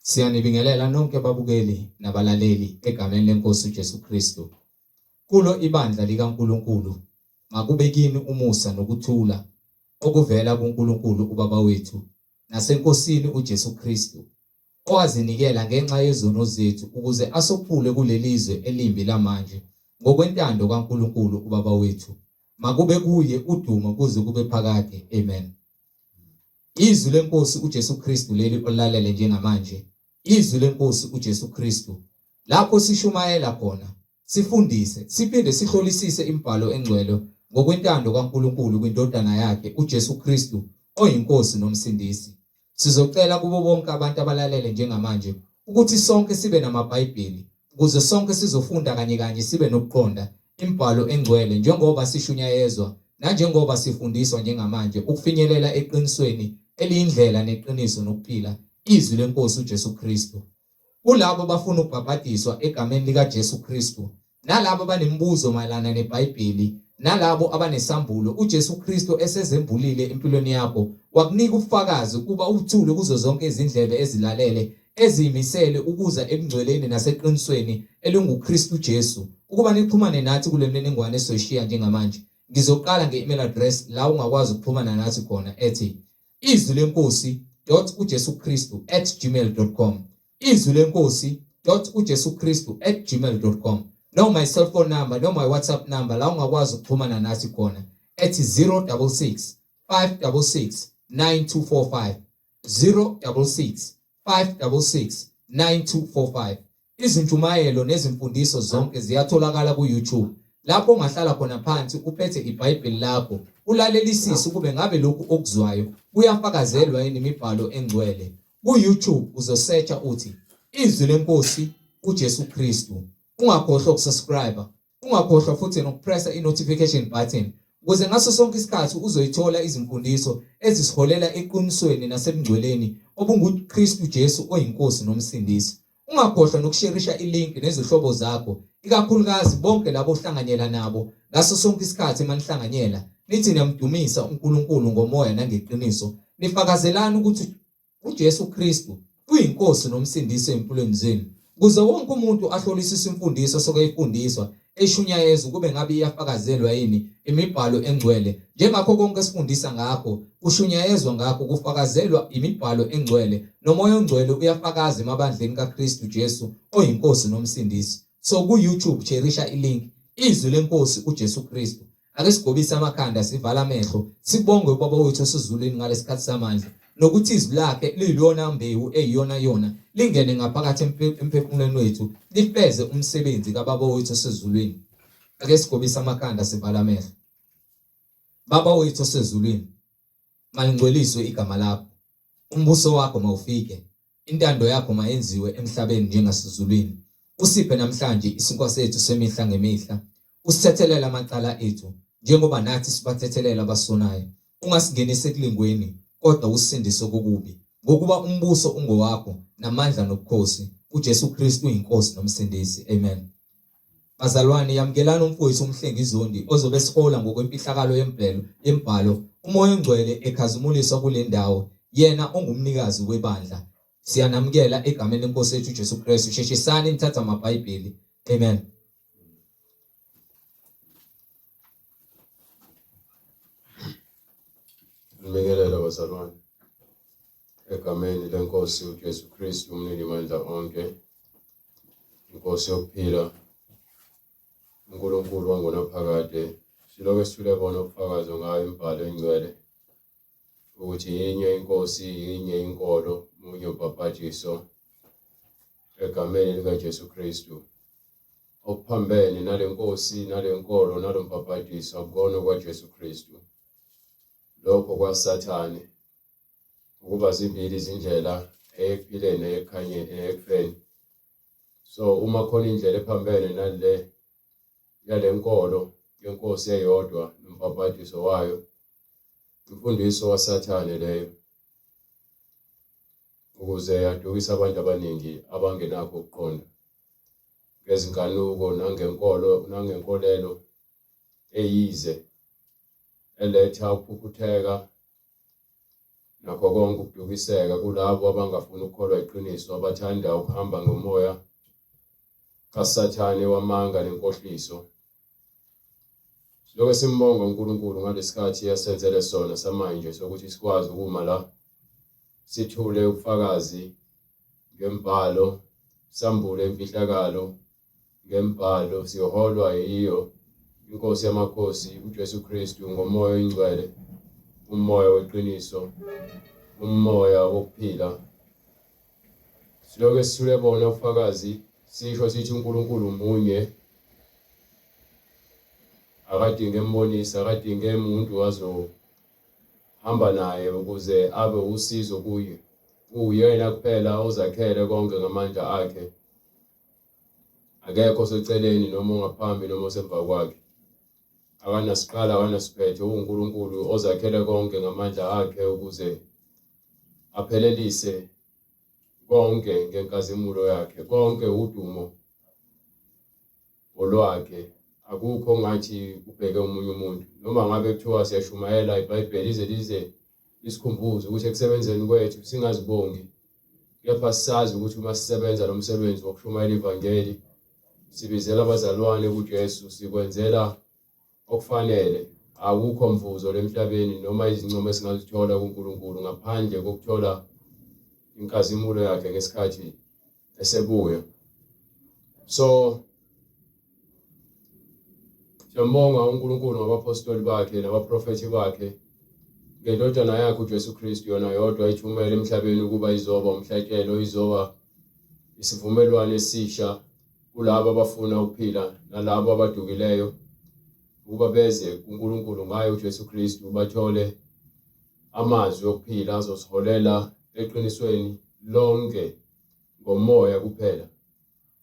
Siyanibingelela nonke ababukeli nabalaleli egameni lenkosi uJesu Kristu. Kulo ibandla likaNkulunkulu makube kini umusa nokuthula okuvela kuNkulunkulu uBaba wethu nasenkosini uJesu Kristu, owazinikela ngenxa yezono zethu ukuze asophule kulelizwe elimbi lamanje ngokwentando kaNkulunkulu uBaba wethu. Makube kuye udumo kuze kube phakade. Amen. Izwi lenkosi uJesu Kristu leli olalele njengamanje. Izwi lenkosi uJesu Kristu lapho sishumayela khona, sifundise, siphinde sihlolisise imibhalo engcwele ngokwentando kaNkulunkulu kwindodana yakhe uJesu Kristu oyinkosi nomsindisi. Sizocela kubo bonke abantu abalalele njengamanje ukuthi sonke sibe namaBhayibheli ukuze sonke sizofunda kanye kanye sibe nokuqonda imibhalo engcwele njengoba sishunyayezwa nanjengoba sifundiswa njengamanje ukufinyelela eqinisweni eliyindlela neqiniso nokuphila izwi lenkosi uJesu Kristu. Kulabo bafuna ukubhabhadiswa egameni lika Jesu Kristu, nalabo abanemibuzo mayelana neBhayibheli, nalabo abanesambulo uJesu Kristu esezembulile empilweni yakho, wakunika ubufakazi ukuba uthule kuzo zonke izindlebe ezilalele eziyimisele ukuza ebungcweleni naseqinisweni elinguKristu Jesu, ukuba nixhumane nathi kule mniningwane esoyishiya njengamanje. Ngizoqala nge-email address la ungakwazi ukuxhumana nathi khona ethi izwilenkosi.ujesukristu@gmail.com, izwilenkosi.ujesukristu@gmail.com, no my cell phone number, no my WhatsApp number la ungakwazi ukuxhumana nathi khona ethi 066 566 9245, 066 566 9245. Izintshumayelo nezimfundiso zonke ziyatholakala ku-YouTube, lapho ungahlala khona phansi uphethe iBhayibheli lakho ulalelisise kube ngabe lokhu okuzwayo kuyafakazelwa yini imibhalo engcwele. Ku-YouTube uzosearcha uthi izwi lenkosi uJesu Kristu. Ungakhohlwa ukusubscribe, ungakhohlwa futhi nokupressa i-notification button ukuze ngaso sonke isikhathi uzoyithola izimfundiso ezisiholela eqinisweni nasebungcweleni obunguKristu Jesu oyinkosi nomsindisi. Ungakhohlwa nokusharisha ilink nezihlobo zakho, ikakhulukazi bonke labo ohlanganyela nabo ngaso sonke isikhathi manihlanganyela nithi niyamdumisa uNkulunkulu ngomoya nangeqiniso, nifakazelana ukuthi uJesu Kristu uyinkosi nomsindisi empilweni zenu, ukuze wonke umuntu ahlolisise imfundiso sokuyifundiswa eshunyayezwa kube ngabe iyafakazelwa yini imibhalo engcwele. Njengakho konke esifundisa ngakho kushunyayezwa ngakho kufakazelwa imibhalo engcwele, nomoya ongcwele uyafakaza emabandleni kaKristu Jesu oyinkosi nomsindisi. So ku-YouTube cherisha ilink izwi lenkosi uJesu Kristu. Ake sigobise amakhanda, sivala amehlo, sibonge uBaba wethu osezulwini ngalesikhathi samanje nokuthi izwi lakhe liyilona mbewu eyiyona yona lingene ngaphakathi emphefumulweni wethu lifeze umsebenzi kaBaba wethu osezulwini. Ake sigobise amakhanda, sivala amehlo. Baba wethu osezulwini, malingcweliswe igama lakho, umbuso wakho mawufike, intando yakho mayenziwe emhlabeni njengasezulwini. Usiphe namhlanje isinkwa sethu semihla ngemihla, usithethelele amacala ethu njengoba nathi sibathethelela abasonayo. Ungasingenise ekulingweni kodwa usindise kokubi, ngokuba umbuso ungowakho namandla nobukhosi uJesu Kristu uyinkosi nomsindisi. Amen. Bazalwane, yamkelana umfowethu umhlengi izondi ozobe sihola ngokwempihlakalo yembhalo umoya ongcwele ekhazimulisa kule ndawo, yena ongumnikazi webandla. Siyanamukela egameni lenkosi yethu uJesu Kristu. Sheshisani nithatha amaBhayibheli. Amen. Ngibingelela bazalwane egameni lenkosi uJesu Kristu umnini mandla onke, inkosi yokuphila, uNkulunkulu wangonaphakade. Siloke sithule bona ubufakazi ngayo imibhalo engcwele ukuthi yinye inkosi, yinye inkolo, munye ubhaphathiso egameni likaJesu Kristu. Okuphambene nale nkosi, nale nkolo, nalo mbhaphathiso akukona kwaJesu Kristu, lokho kwaSathane, ukuba zimbili izindlela, ekuphileni neyekhanyeni neyekufeni. So uma khona indlela ephambene nale yale nkolo yenkosi eyodwa nombhaphathiso wayo, imfundiso waSathane leyo, ukuze yadukisa abantu abaningi abangenakho ukuqonda ngezinkanuko nangenkolo nangenkolelo eyize eletha ukukhutheka nakho konke ukudukiseka kulabo abangafuni ukukholwa iqiniso, abathanda ukuhamba ngomoya kaSathane wamanga nenkohliso. Lokho simbonga uNkulunkulu ngalesikhathi yasenzele sona samanje sokuthi sikwazi ukuma la sithule ubufakazi ngembhalo, sambule imfihlakalo ngembhalo, siholwa yiyo inkosi yamakhosi uJesu Kristu ngomoya oyingcwele, umoya weqiniso, umoya wokuphila. Siloke sithule bona ubufakazi sisho sithi uNkulunkulu umunye, akadinge embonisa, akadinge umuntu wazohamba naye ukuze abe usizo kuye. Uyena kuphela ozakhele konke ngamandla akhe, akekho oseceleni noma ongaphambi noma osemva kwakhe. Akanasiqala akanasiphetho, uNkulunkulu ozakhele konke ngamandla akhe ukuze aphelelise konke ngenkazimulo yakhe, konke udumo olwakhe. Akukho ngathi ubheke umunye umuntu, noma ngabe kuthiwa siyashumayela iBhayibheli lize isikhumbuzo ukuthi ekusebenzeni kwethu singazibongi, kepha sazi ukuthi uma sisebenza lo msebenzi wokushumayela ivangeli, sibizela abazalwane kuJesu, sikwenzela okufanele. Akukho mvuzo lemhlabeni noma izincomo esingazithola kuNkulunkulu ngaphandle kokuthola inkazimulo yakhe ngesikhathi esebuya. So siyambonga uNkulunkulu ngabapostoli bakhe nabaprofethi bakhe ngendodana yakhe uJesu Kristu, yona yodwa ithumela emhlabeni ukuba izoba umhlatshelo, izoba isivumelwano esisha kulabo abafuna ukuphila nalabo abadukileyo, ukuba beze kuNkulunkulu ngayo uJesu Kristu bathole amazwi okuphila azosiholela eqinisweni lonke ngomoya kuphela.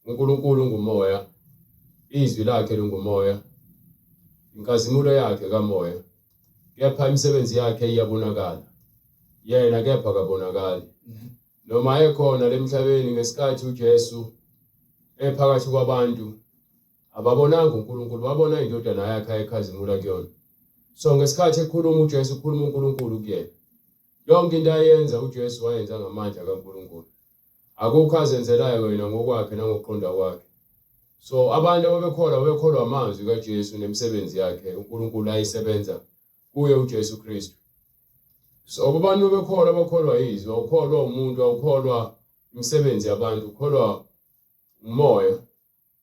uNkulunkulu ngumoya, izwi lakhe lingumoya, inkazimulo yakhe kamoya, kepha imisebenzi yakhe iyabonakala, yena kepha akabonakali. Noma ekhona lemhlabeni ngesikhathi uJesu ephakathi kwabantu, ababonanga uNkulunkulu, babona indodana yakhe ayikhazimula kuyona. So ngesikhathi ekhuluma uJesu ukhuluma uNkulunkulu kuyena. Yonke into ayenza uJesu wayenza ngamandla kaNkulunkulu. Akukho azenzelayo yena ngokwakhe nangokuqonda kwakhe. So abantu ababekholwa amazwi kaJesu nemisebenzi yakhe uNkulunkulu ayisebenza kuye uJesu Kristu. So abantu bakholwa izwi, awukholwa umuntu, awukholwa imisebenzi yabantu, ukholwa umoya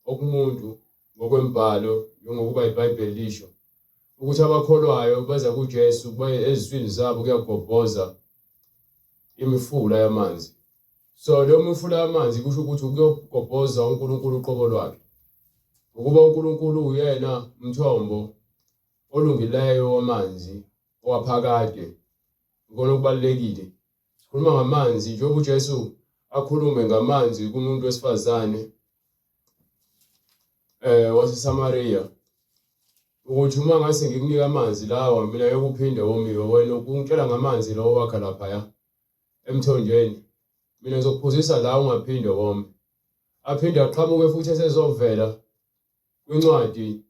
okumuntu ngokwembhalo, ngokuba iBhayibheli lisho ukuthi abakholwayo baza kuJesu baye ezizwini zabo kuyagobhoza imifula yamanzi. So lo mifula yamanzi kusho ukuthi ukuyogobhoza uNkulunkulu uqobo lwakhe, ukuba uNkulunkulu uyena umthombo olungileyo wamanzi owaphakade. Ukona kubalekile sikhuluma ngamanzi, njengoba uJesu akhulume ngamanzi kumuntu wesifazane waseSamaria, ukuthi uma ngase ngikunika amanzi lawa mina yokuphinde womiwe, wena ukungitshela ngamanzi lawo wakha lapha emthonjeni, mina ngizokuphuzisa la ungaphinde wome. Aphinde aqhamuke futhi esezovela kwincwadi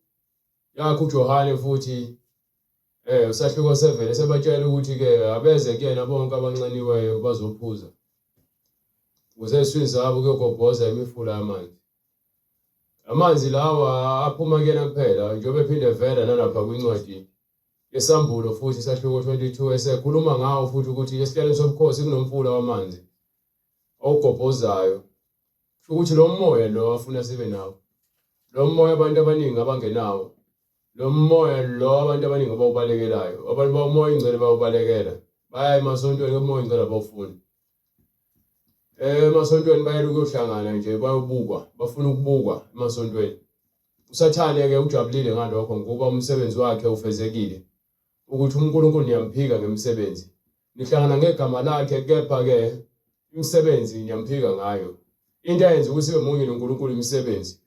yakhe uJohane futhi usahluko 7 esebatshela ukuthi ke abeze kuyena bonke abancaniweyo bazophuza, ukuze eziswini zabo kuyogobhoza imifula yamanzi. Amanzi lawa aphuma kuyena kuphela, njengoba ephinde vela nalapha kwincwadi yesambulo futhi isahluko 22 esekhuluma ngawo futhi ukuthi esihlalweni sobukhosi kunomfula wamanzi ogobhozayo. Ukuthi lo moya lo afuna sibe nawo, lo moya abantu abaningi abangenawo, lo moya lo abantu abaningi abawubalekelayo, abantu bamoya ingcwele bawubalekela, baya emasontweni emoya ingcwele abawufuni. Emasontweni bayela ukuyohlangana nje bayobukwa, bafuna ukubukwa emasontweni. USathane ke ujabulile ngalokho ngoba umsebenzi wakhe ufezekile, ukuthi uNkulunkulu niyamphika ngemisebenzi, nihlangana ngegama lakhe, kepha ke imisebenzi niyamphika ngayo. Into ayenza ukuthi sibe munye noNkulunkulu imisebenzi.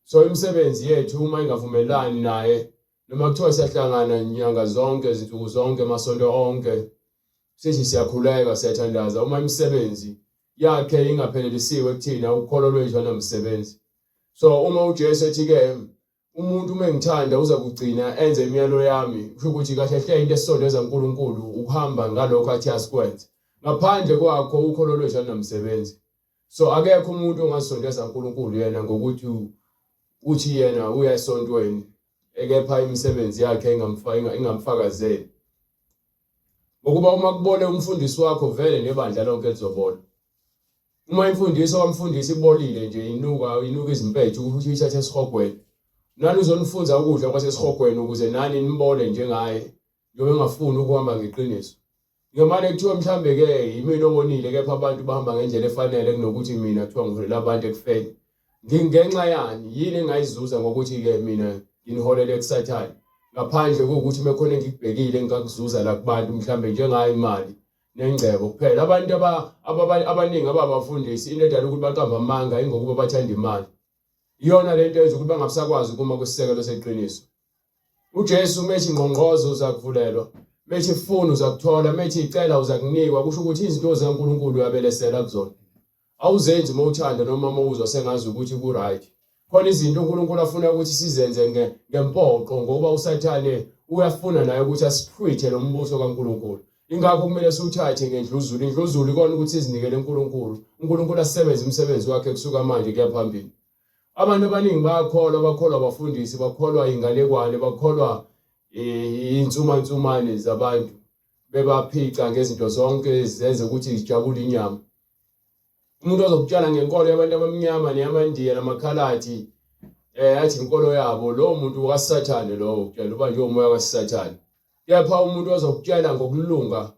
So imisebenzi yethu uma ingavumelani naye, noma kuthiwa siyahlangana inyanga zonke, izinsuku zonke, amasonto onke, sithi siyakhuleka, siyathandaza, uma imisebenzi yakhe ingaphelelisiwe kuthina ukholo lwethu anamsebenzi. So uma uJesu ethi ke umuntu uma engithanda uza kugcina enze imiyalo yami. Kusho ukuthi kahle hle into esondeza uNkulunkulu ukuhamba ngalokho athi asikwenze. Ngaphandle kwakho ukholo lwethu alunamsebenzi. So akekho umuntu ongasondeza uNkulunkulu yena ngokuthi uthi yena uya esontweni ekepha imisebenzi yakhe ingamfakazeli. Ngokuba uma kubone umfundisi wakho vele nebandla lonke lizobona. Uma imfundiso kamfundisi ibolile nje inuka izimpethu ukuthi ithathe esihogweni. Nani uzonifunza ukudla kwasesihogweni ukuze nani nimbone njengaye. Njengoba engafuni ukuhamba ngeqiniso. Ngemali kuthiwa mhlambe ke yimina obonile kepha abantu bahamba ngendlela efanele kunokuthi mina kuthiwa ngiholela abantu ekufeni. Ngingenxa yani yini engayizuza ngokuthi ke mina nginiholele kuSathane. Ngaphandle kokuthi mekhona engikubhekile engikakuzuza la kubantu mhlambe njengayo imali nengcebo kuphela. Abantu abaningi ababafundisi into edala ukuthi baqamba amanga ingokuba bathanda imali. Iyona lento eyenza ukuthi bangabusakwazi ukuma kwesisekelo seqiniso. uJesu methi ngqongqozo uzakuvulelwa, methi funa uzakuthola, methi icela uzakunikwa. Kusho ukuthi izinto zikaNkulunkulu uyabelesela kuzona. Awuzenzi uma uthanda noma uma uzwa sengazi ukuthi ku right. Khona izinto uNkulunkulu afuna ukuthi sizenze ngempoqo ngoba uSathane uyafuna naye ukuthi asichwithe lo mbuso kaNkulunkulu. Ingakho kumele siwuthathe ngendluzulu. Indluzulu ikona ukuthi sizinikele uNkulunkulu. uNkulunkulu asebenze umsebenzi wakhe kusuka manje kuya phambili. Abantu abaningi bakholwa abafundisi, bakholwa inganekwane, bakholwa insumansumane zabantu. Bebaphica ngezinto zonke zenze ukuthi ijabule inyama. Umuntu ozokutshela ngenkolo yabantu abamnyama neyamandiya namakhalathi athi inkolo yabo lo muntu kaSathane lo ukutshela uba nje umoya kaSathane. Kepha umuntu ozokutshela ngokulunga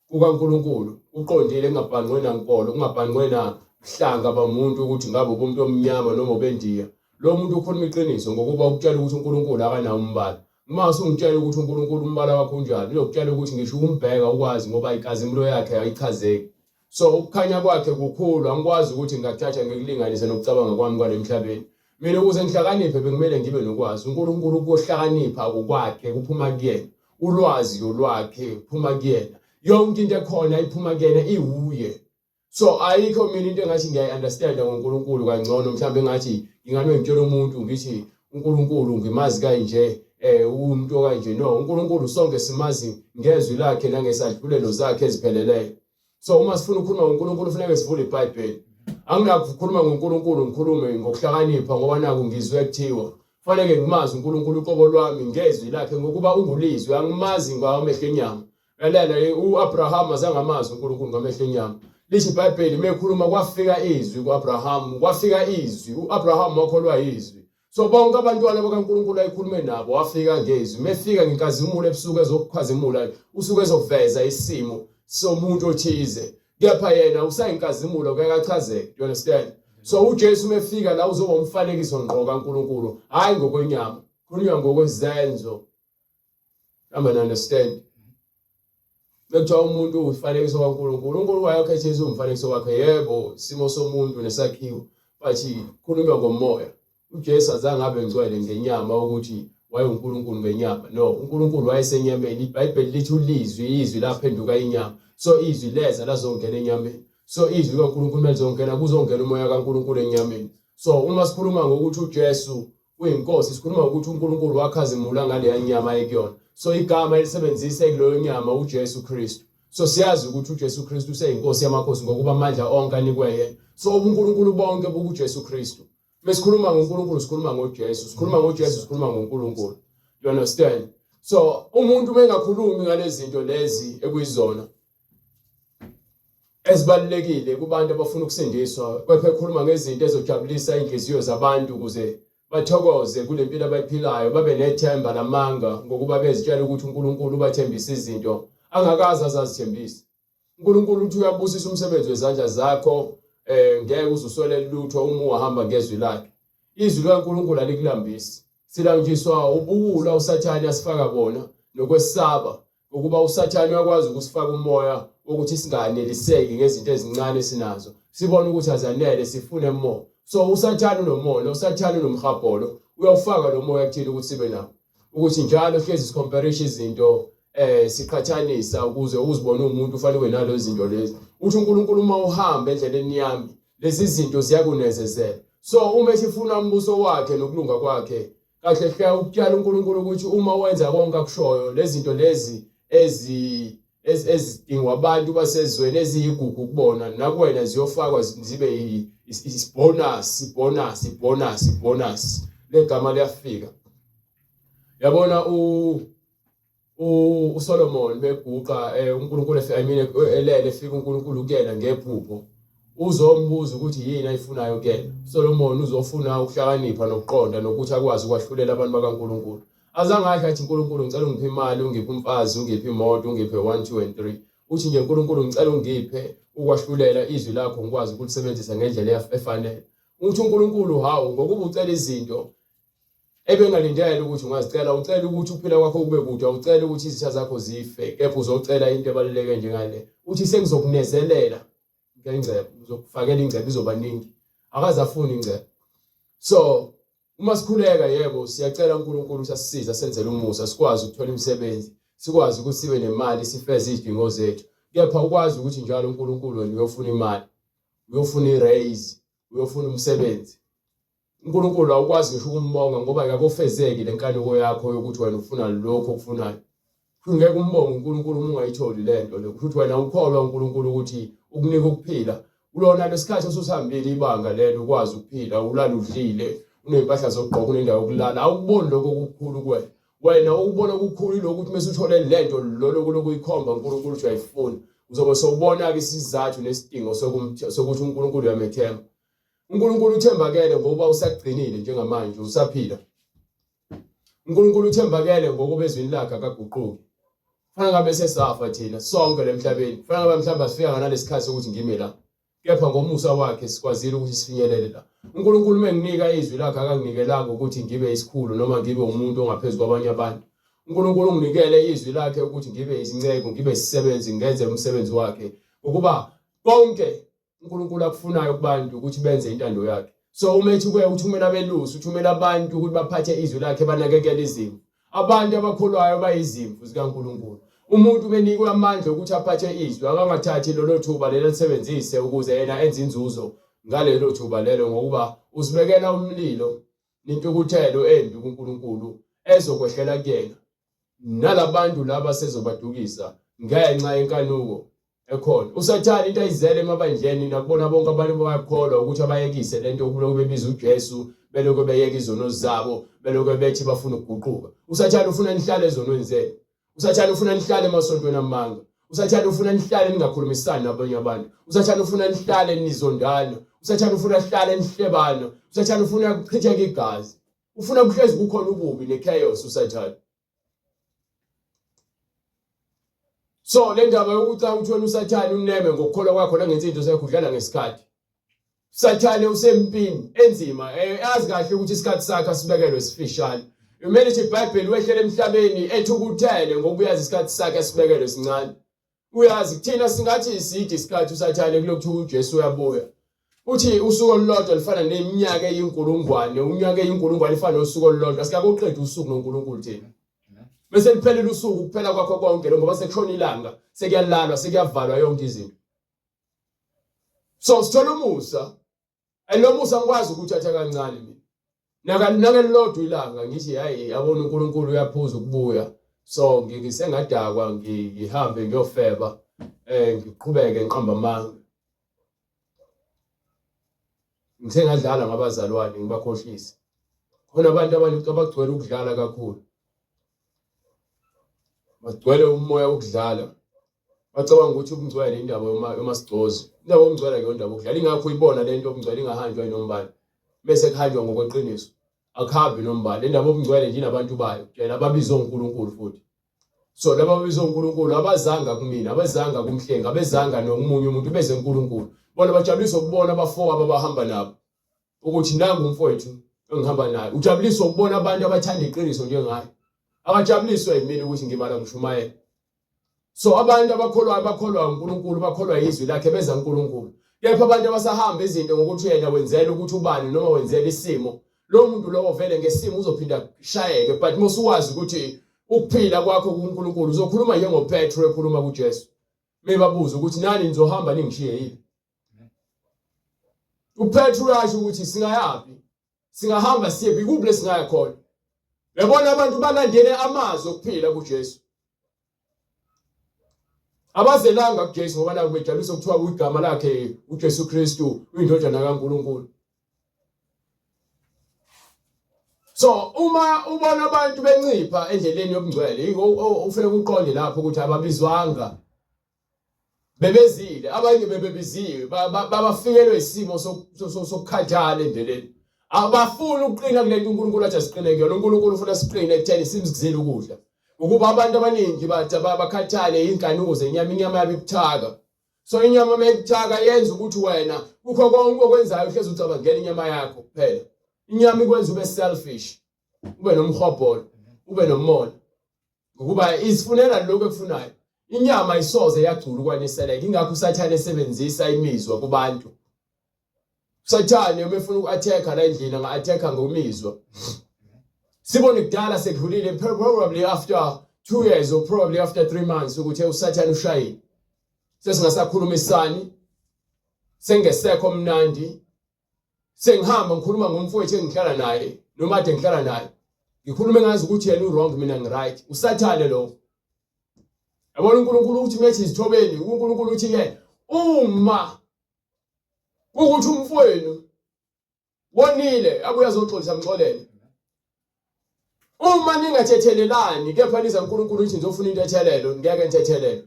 kukaNkulunkulu uqondile engabhanqwe nankolo, ungabhanqwe nahlanga bamuntu ukuthi ngabe umuntu omnyama noma obendiya. Lo muntu ukhuluma iqiniso ngokuba ukutshela ukuthi uNkulunkulu akanawo umbala. Uma usungitshela ukuthi uNkulunkulu umbala wakho unjani, uzokutshela ukuthi ngisho ukumbheka ukwazi ngoba inkazimulo yakhe ayichazeki. So ukukhanya kwakhe kukhulu, angikwazi ukuthi ngakuthatha ngikulinganise nokucabanga kwami kwale emhlabeni. Mina ukuze ngihlakaniphe bekumele ngibe nokwazi. uNkulunkulu ukuhlakanipha kwakhe kuphuma kuyena. Ulwazi lwakhe kuphuma kuyena. Yonke into ekhona iphuma kuyena iwuye. So ayikho mina into engathi ngiyayi-understand ngoNkulunkulu kangcono mhlawumbe engathi ngingane ngitshela umuntu ngithi uNkulunkulu ngimazi kanje umuntu kanje. No, uNkulunkulu sonke simazi ngezwi lakhe nangesadlulelo zakhe ezipheleleyo. So uma sifuna ukukhuluma ngoNkulunkulu kufanele sivule iBhayibheli. Anginakho ukukhuluma ngoNkulunkulu ngikhulume ngokuhlakanipha ngoba naku ngizwe kuthiwa kufanele ngimazi uNkulunkulu uqobo lwami ngezwi lakhe ngokuba ungulizwi. Angimazi ngamehlo enyama. Lalela uAbraham azangamazi uNkulunkulu ngamehlo enyama. Lithi iBhayibheli mekhuluma kwafika izwi kuAbraham, kwafika izwi. uAbraham wakholwa izwi. So bonke abantwana bakaNkulunkulu ayikhulume nabo wafika ngezwi. Mefika ngenkazimulo ebusuku ezokukhazimula, usuku ezoveza isimo somuntu othize. Kepha yena usayinkazimulo kuyachazeka. You understand? So uJesu mefika la uzoba umfanekiso ngqo kaNkulunkulu, hayi ngokwenyama, khulunywa ngokwezenzo. Understand? Bekuthiwa umuntu uyifanekiso kaNkulunkulu. uNkulunkulu wayekhethisa umfanekiso wakhe, yebo, simo somuntu nesakhiwo, but khulunywa ngomoya. uJesu azange abe ngcwele ngenyama ukuthi wayeUNkulunkulu ngenyama. No, uNkulunkulu wayesenyameni. iBhayibheli lithi ulizwi, izwi laphenduka inyama. So izwi leza lazongena enyameni. So izwi kaNkulunkulu melizongena kuzongena umoya kaNkulunkulu enyameni. So uma sikhuluma ngokuthi uJesu uyinkosi, sikhuluma ukuthi uNkulunkulu wakhazimula ngale nyama ayikuyona. So igama elisebenzise kuleyo nyama uJesu Kristu. So siyazi ukuthi uJesu Kristu useyinkosi yamakhosi ngokuba amandla onke anikwe yena. So uNkulunkulu bonke bukuJesu Kristu. Mesikhuluma ngoNkulunkulu sikhuluma ngoJesu, sikhuluma ngoJesu sikhuluma ngoNkulunkulu. You understand? So umuntu mengakhulumi ngalezi zinto lezi ekuyizona ezibalulekile kubantu abafuna ukusindiswa, kepha ekhuluma ngezinto ezojabulisa inhliziyo zabantu ukuze bathokoze kule mpilo abayiphilayo, babe nethemba lamanga ngokuba bezitshela ukuthi uNkulunkulu ubathembisa izinto angakaze azazithembisa. uNkulunkulu uthi uyabusisa umsebenzi wezandla zakho, ngeke uzuswele lutho uma uhamba ngezwi lakhe. Izwi likaNkulunkulu alikulambisi. Silanjiswa ubuwula uSathane asifaka bona nokwesaba ukuba uSathane uyakwazi ukusifaka umoya ukuthi singaneliseki ngezinto ezincane sinazo. Sibone ukuthi azanele sifune more. So uSathane unomoya, uSathane unomhapolo, uyawufaka lo moya kuthini ukuthi sibe nawo. Ukuthi njalo hlezi sicomparison izinto siqhathanisa ukuze uzibone umuntu ufanele nalo izinto lezi. Uthi uNkulunkulu uma uhamba endleleni yami, lezi zinto ziyakunezezela. So uma sifuna umbuso wakhe nokulunga kwakhe, kahle hle ukutyala uNkulunkulu ukuthi uma wenza konke akushoyo lezi zinto lezi ezidingwa abantu basezweni eziyigugu kubona nakuwena ziyofakwa zibe bonus legama liyafika. Yabona uSolomon beguqa uNkulunkulu elele efika uNkulunkulu kuyena ngephupho uzombuza ukuthi yini ayifunayo kuyena. Solomon uzofuna ukuhlakanipha nokuqonda nokuthi akwazi ukwahlulela abantu bakaNkulunkulu. Azange asho athi uNkulunkulu ngicela ungiphe imali, ungiphe umfazi, ungiphe imoto, ungiphe 1 2 and 3. Uthi nje uNkulunkulu ngicela ungiphe ukwahlulela izwi lakho ngikwazi ukulisebenzisa ngendlela efanele. Uthi uNkulunkulu hawu ngokuba ucela izinto ebengalindele ukuthi ungazicela, ucela ukuthi uphila kwakho kube kude, ucela ukuthi izitha zakho zife, kepha uzocela into ebaluleke njengale. Uthi sengizokunezelela ngengcebo, uzokufakela ingcebo izobaningi. Akaze afune ingcebo. So uma sikhuleka yebo siyacela uNkulunkulu ukuthi asisize senzele umusa, sikwazi ukuthola imisebenzi, sikwazi ukuthi sibe nemali sifeze izidingo zethu. Kepha ukwazi ukuthi njalo uNkulunkulu wena uyofuna imali, uyofuna iraise, uyofuna umsebenzi. uNkulunkulu awukwazi ngisho ukumbonga ngoba akakufezeki lenkanuko yakho yokuthi wena ufuna lokho okufunayo. Ungeke umbonge uNkulunkulu uma ungayitholi lento le. Ukuthi wena ukholwa uNkulunkulu ukuthi ukunika ukuphila kulona lesikhathi osusihambile ibanga lelo ukwazi ukuphila, ulala udlile, unempahla zokugqoka, unendawo yokulala. Awukuboni lokho okukhulu kuwena. Wena ukubona okukhulu lokho ukuthi mase uthole lento lokho uyikhomba uNkulunkulu ukuthi uyayifuna. Uzobe sowubona ke isizathu nesidingo sokuthi uNkulunkulu uyamethemba. uNkulunkulu uthembakele ngoba usagcinile njengamanje usaphila. uNkulunkulu uthembakele ngoba ezwini lakhe akaguquki. Fana ngabe sesafa thina sonke lemhlabeni. Fana ngabe mhlamba sifika nalesikhathi sokuthi ngime la. Kepha ngomusa wakhe sikwazile ukuthi sifinyelele la. uNkulunkulu menginika izwi lakhe akanginikelela ukuthi ngibe isikhulu noma ngibe umuntu ongaphezulu kwabanye abantu. uNkulunkulu unginikele izwi lakhe ukuthi ngibe izinceko, ngibe isisebenzi, ngenze umsebenzi wakhe. Ukuba konke uNkulunkulu akufunayo kubantu ukuthi benze intando yakhe. So umethi kuye uthumela abelusi, uthumela abantu ukuthi baphathe izwi lakhe banakekele izimo. Abantu abakholwayo bayizimvu zikaNkulunkulu. Umuntu benikwe amandla ukuthi aphathe izwi, akangathathi lelo thuba lelo lisebenzise ukuze yena enze inzuzo ngalelo thuba lelo, ngokuba usibekela umlilo nintukuthelo embi kuNkulunkulu ezokwehlela kuyena. Nalabantu laba sezobadukisa ngenxa yenkanuko ekhona. Usathana into ayizele emabandleni nakubona bonke abantu bayakholwa ukuthi abayekise lento okuloku bebiza uJesu, beloko beyeka izono zabo, beloko bethi bafuna ukuguquka. Usathana ufuna nihlale ezonweni zenu. Usathana ufuna nihlale emasontweni amanga. Usathana ufuna nihlale ningakhulumisani nabanye abantu. Usathana ufuna nihlale nizondana. Usathana ufuna nihlale nihlebana. Usathana ufuna ukuchitheka igazi. Ufuna kuhlezi kukhona ububi nechaos usathana. So le ndaba yokuthi uthona usathana uneme ngokukholwa kwakho nangenza into zakho udlala ngesikhathi. Usathana usempini enzima, azi kahle ukuthi isikhathi sakhe asibekelwe sifishane. Umele ukuthi iBhayibheli wehlele emhlabeni ethukuthele ngoba uyazi isikhathi sakhe asibekelwe sincane. Uyazi kuthina singathi isidi isikhathi usathana kulokhu uJesu uyabuya. Uthi usuku olulodwa lifana neminyaka eyinkulungwane, unyaka eyinkulungwane ifana nosuku olulodwa. Sikakuqeda usuku noNkulunkulu thina. Bese liphelele usuku kuphela kwakho konke ngoba sekushona ilanga, sekuyalalwa, sekuyavalwa yonke izinto. So sithola umusa. Enomusa ngikwazi ukuthatha kancane mina. Nakelilodwa ilanga ngithi hayi yabona uNkulunkulu uyaphuza ukubuya. So ngisengadakwa ngihambe ngiyofeba ngiqhubeke ngiqamba amanga. Ngisengadlala ngabazalwane ngibakhohlisa. Khona abantu abaningi abagcwele ukudlala kakhulu. Bagcwele umoya wokudlala. Bacabanga ukuthi ubungcwele indaba yomasigcozi. Indaba yomngcwele ke indaba yokudlala. Ingakho uyibona lento yomngcwele ingahanjwa inombani. Bese kuhanjwa ngokweqiniso. Akuhambi nombani. Indaba yomngcwele nje inabantu bayo. Yena ababizwa uNkulunkulu futhi. So laba babizwa uNkulunkulu abazanga kumina, abazanga kumhlenga, abezanga nomunye umuntu beze uNkulunkulu. Bona bajabuliswa ukubona abafowabo abahamba nabo. Ukuthi nangu umfowethu engihamba naye. Ujabuliswa ukubona abantu abathanda iqiniso njengaye. Abajabuliswa yimina ukuthi ngibala ngishumayela. So abantu abakholwa uNkulunkulu, bakholwa izwi lakhe beza uNkulunkulu. Kepha abantu abasahamba izinto ngokuthi yena wenzela ukuthi ubani noma wenzela isimo. Lo muntu lowo vele ngesimo uzophinda shayeke, but mosuwazi ukuthi ukuphila kwakho kuNkulunkulu uzokhuluma njengoPetro ekhuluma kuJesu. Mebabuza ukuthi nani nizohamba ningishiye yini? uPetro yasho ukuthi singayapi? Singahamba siye kuphi lesingaya khona? Uyabona abantu balandele amazwi okuphila kuJesu. Abazelanga kuJesu ngoba naku bejabulisa ukuthiwa igama lakhe uJesu Kristu uyindodana kaNkulunkulu. So uma ubona abantu bencipha endleleni yobungcwele ufuna ukuqonde lapho ukuthi ababizwanga bebezile abanye bebebiziwe babafikelwe isimo sokukhathala endleleni. Abafuna ukuqina kulento uNkulunkulu athi asiqine kuyona. uNkulunkulu ufuna siqine ekutheni simzizile ukudla. Ukuba abantu abaningi bathi bakhathale inkanuko zenyama, inyama yabo ibuthaka. So inyama mayibuthaka yenza ukuthi wena kukho konke okwenzayo uhlezi ucabangela inyama yakho kuphela. Inyama ikwenza ube selfish, ube nomhobholo, ube nomona. Ukuba isifunela lokho ekufunayo. Inyama isoze yagcula ukwaniseleka. Ingakho uSathane esebenzisa imizwa kubantu. Sathane umefuna uku-attack la endlini nga-attack ngomizwa. Sibone kudala sekudlulile probably after 2 years or probably after 3 months ukuthi uSathane ushayile. Sesingasakhulumisani. Sengesekho mnandi. Sengihamba ngikhuluma ngomfowethu engihlala naye noma ade ngihlala naye. Ngikhuluma ngazi ukuthi yena u-wrong mina ngi-right. uSathane lo. Yabona uNkulunkulu uthi methi izithobeni, uNkulunkulu uthi ke uma ukuthi umfowenu wonile abuya azoxolisa mxolele. Uma ningathethelelani kepha niza uNkulunkulu uthi ngizofuna into ethelelo, ngeke ngithethelele.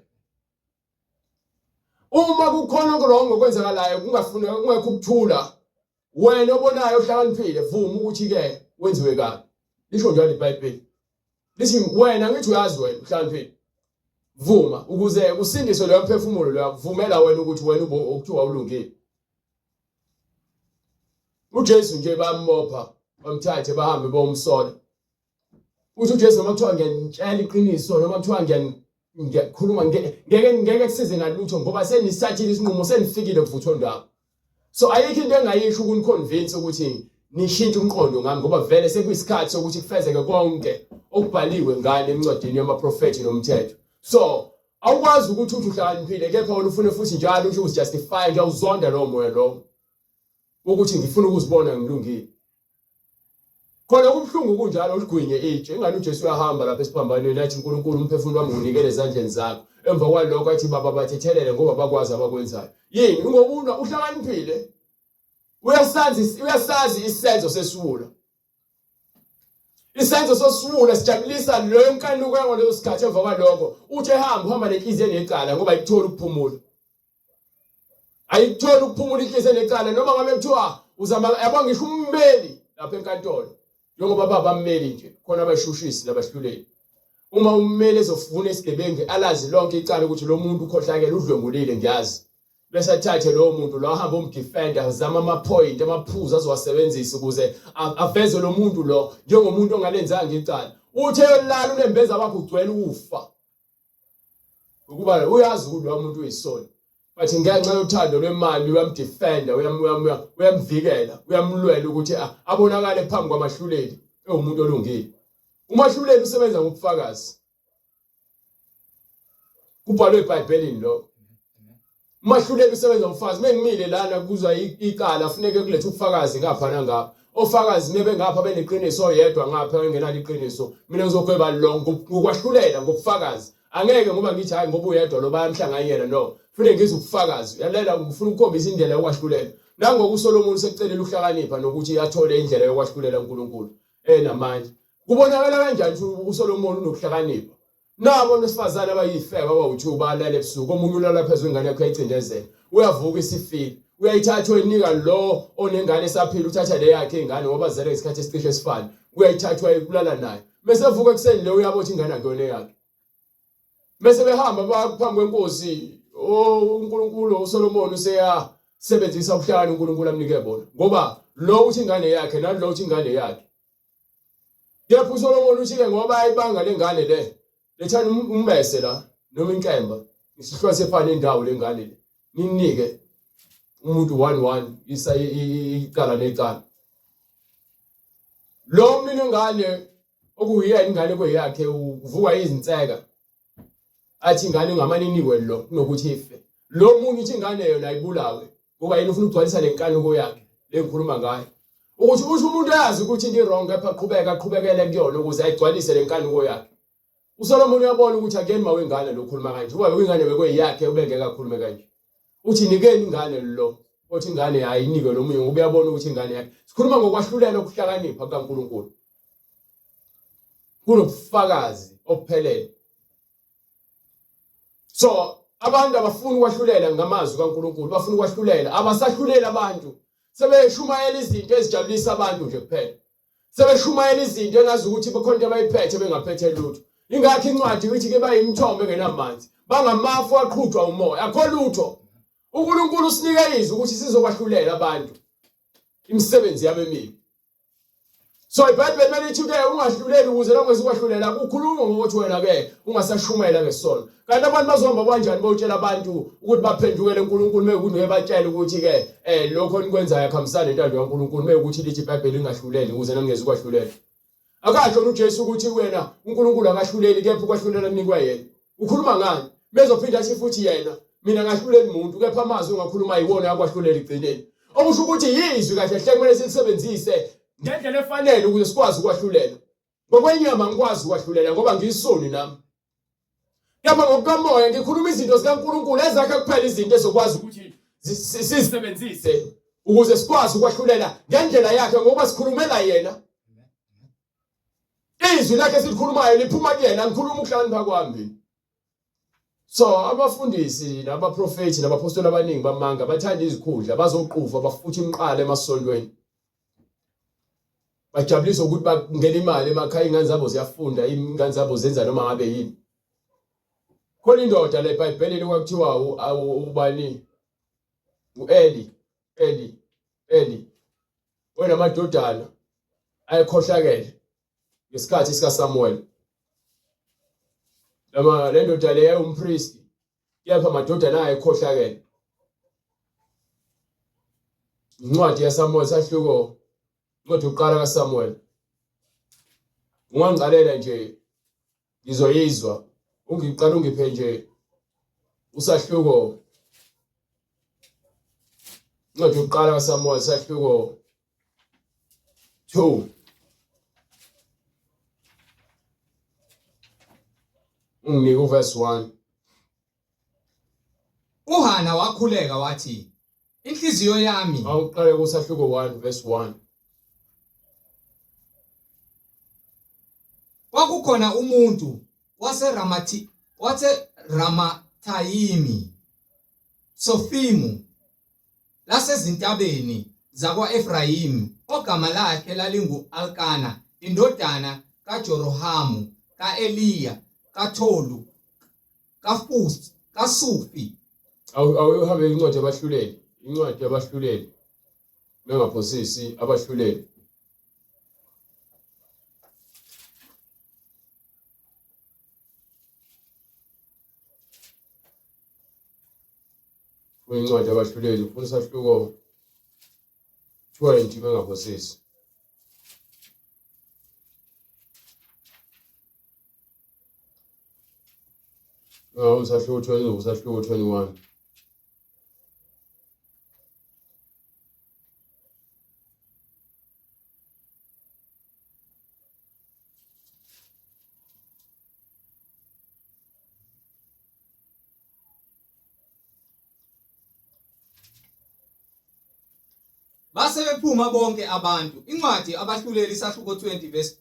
Uma kukhona okurongo okwenzakalayo kungafuna kungekho ukuthula, wena obonayo ohlakaniphile vuma ukuthi ke wenziwe kabi. Lisho njalo iBhayibheli. Lithi wena ngithi uyazi wena uhlakaniphile. Vuma ukuze usindiswe lo mphefumulo lo yakuvumela wena ukuthi wena ukuthiwa ulungile. uJesu nje bamopha bamthathe bahambe bomsola. Uthi uJesu noma kuthiwa ngiyantshela iqiniso noma kuthiwa ngiyakhuluma ngeke kusize ngalutho ngoba senisathile isinqumo senifikile kuvutho ndaba. So ayikho into engayisho ukuniconvince ukuthi nishintshe umqondo ngami ngoba vele sekuyisikhathi sokuthi kufezeke konke okubhaliwe ngani encwadini yamaprofethi nomthetho. So awukwazi ukuthi uthi uhlakaniphile kepha ufune futhi njalo ukuthi uzijustify ngiyawuzonda lo moya lo ukuthi ngifuna ukuzibona ngilungile. Khona kubhlungu kunjalo uligwinye itshe ingani uJesu uyahamba lapha esiphambanweni athi uNkulunkulu umphefumulo wami unikele ezandleni zakho. Emva kwalokho athi baba bathethelele ngoba bakwazi abakwenzayo. Yini ngobuna uhlakaniphile uyasazi isenzo sesiwula. Isenzo sosiwula sijabulisa leyo nkanuko yangaleso sikhathi emva kwalokho uthi uhamba nenhliziyo enecala ngoba ayithola ukuphumula. Ayithola ukuphumula inhliziyo enecala noma ngabe kuthiwa uzama yabona ngisho ummeli lapha enkantolo. Njengoba baba ammeli nje khona abashushisi labahluleli. Uma ummeli ezofuna isigebengu alazi lonke icala ukuthi lo muntu ukhohlakele udlwengulile ngiyazi. Bese athathe lo muntu lo ahamba umdefender azama ama-point amaphuzu azowasebenzisa ukuze aveze lo muntu lo njengomuntu ongalenzanga icala. Uthe yolala unembeza wakho ugcwele ufa. Ukuba uyazi ukuthi lo muntu uyisoni. Bathi ngenxa yothando lwemali uyamdefender uyamvikela uyamlwela ukuthi abonakale phambi kwamahluleli umuntu olungile. Umahluleli usebenza ngobufakazi. Kubhalwe eBhayibhelini lokho. Umahluleli usebenza ngobufakazi. Mengimile lana kuzwa icala kufanele kulethe ubufakazi ngapha nangapha. Ofakazi mebe ngapha beneqiniso oyedwa ngapha engenalo iqiniso. Mina ngizogweba lo ngokwahlulela ngobufakazi. Angeke ngoba ngithi hayi ngoba uyedwa lo bayamhlanganyela no. Kufanele ngize ubufakazi. Yalela ngifuna ukukhombisa indlela yokwahlulela. Nangoku uSolomon sekucelela ukuhlakanipha nokuthi athole indlela yokwahlulela uNkulunkulu namanje. Kubonakala kanjani uSolomon unokuhlakanipha? Nabo nesifazana abayifeka abawu2 balala ebusuku omunye ulala phezulu ingane yakhe ayicindezela. Uyavuka isifile. Uyayithatha oyinika lo onengane esaphila uthatha le yakhe ingane ngoba zele isikhathi esicishe esifana. Uyayithatha uyayikulala naye. Bese vuka ekseni le uyabothi ingane akuyona yakhe. Bese behamba phambi kwenkosi uNkulunkulu uSolomon useyasebenzisa ubuhlakani uNkulunkulu amnike bona ngoba lo uthi ingane yakhe nalo uthi ingane yakhe. Yepha uSolomon uthi ke ngoba ayibanga lengane le lethana umbese la noma inkemba isihlwa sephana indawo lengane le ninike umuntu 1-1 isa icala necala. Lo mina ingane okuyiyena ingane kweyakhe uvuka izinseka athi ingane ngamaniniwe lo kunokuthi ife. Lo munye uthi ingane yona ayibulawe ngoba yena ufuna ukugcwalisa lenkanuko yakhe lengikhuluma ngayo. ukuthi umuntu yazi ukuthi into wrong kepha aqhubekele kuyona ukuze ayigcwalise lenkanuko yakhe. uSolomon uyabona ukuthi akuyena mawengane lokhuluma kanje ngoba wengane bekuyiyakhe ubengeke akhulume kanje. Uthi nikeni ingane lo othi ingane ayinike nomunye ngoba uyabona ukuthi ingane yakhe. Sikhuluma ngokwahlulela ukuhlakanipha kaNkulunkulu. Kunobufakazi obuphelele. So abantu abafuna ukwahlulela ngamazwi kaNkulunkulu bafuna ukwahlulela abasahlulela abantu sebeshumayela izinto ezijabulisa abantu nje kuphela. Sebeshumayela izinto engazi ukuthi bekhonto abayiphethe bengaphethe lutho. Ingakho incwadi ithi ke bayimthombo engenamanzi bangamafu aqhutshwa umoya akho lutho. uNkulunkulu usinike izwi ukuthi sizokwahlulela abantu imisebenzi yabo emibi. So iBhayibheli malithi ke ungahluleli ukuze longezikwahlulela ukukhuluma ngokuthi wena ke ungasashumela ngesono. Kanti abantu bazohamba kanjani botshela abantu ukuthi baphendukele uNkulunkulu mekuthi ngebatshela ukuthi ke lokho nikwenzayo akhambisana nentando kaNkulunkulu mekuthi lithi iBhayibheli ingahluleli ukuze ningezikwahluleli. Akasho uJesu ukuthi wena uNkulunkulu akahluleli kepha ukwahlulela kunikwa yena. Ukhuluma ngani? Bezophinda athi futhi yena mina ngahluleli umuntu kepha amazwi ongakhuluma ayiwona yakwahlulela igcineni. Okusho ukuthi yizwi kahle hle kumele silisebenzise ngendlela efanele ukuze sikwazi ukwahlulela. Ngokwenyama ngikwazi ukwahlulela ngoba ngiyisoni nami. Kepha ngokukamoya ngikhuluma izinto zikaNkulunkulu ezakhe kuphela izinto ezokwazi ukuthi sisebenzise ukuze sikwazi ukwahlulela ngendlela yakhe ngoba sikhulumela yena. Izwi lakhe silikhulumayo liphuma kuyena ngikhuluma ukuhlakanipha kwami. So abafundisi nabaprofeti nabapostoli abaningi bamanga bathanda izikhundla bazoqufa bafutha imqala emasontweni. Bajabulisa ukuthi bangena imali emakhaya ingane zabo ziyafunda ingane zabo zenza noma ngabe yini. Khona indoda le eBhayibhelini kwakuthiwa ubani uEli. Wena amadodana ayekhohlakele ngesikhathi sika Samuel. Le ndoda le yayumpriest kepha amadodana ayekhohlakele. Incwadi yaSamuel sahluko incwadi uqala kaSamuel. Ungangicalela nje ngizoyizwa ungiqala ungiphe nje usahluko. Incwadi uqala kaSamuel sahluko 2. Unginike uverse 1. uHana wakhuleka wathi inhliziyo yami Awuqale kusahluko 1 verse 1. kwakukhona umuntu Ramathayimi Sofimu lasezintabeni zakwa-Efrayimi ogama lakhe lalingu-Alkana indodana kaJorohamu ka-Eliya kaTholu kaSufi. Awuhambe incwadi yabahluleli. Incwadi yabahluleli. Bengaphosisi abahluleli. Incwadi yabahluleli ufuna isahluko 20 bengaphosisi. Usahluko 20 usahluko 21. Base bephuma bonke abantu. Incwadi abahluleli isahluko 20 verse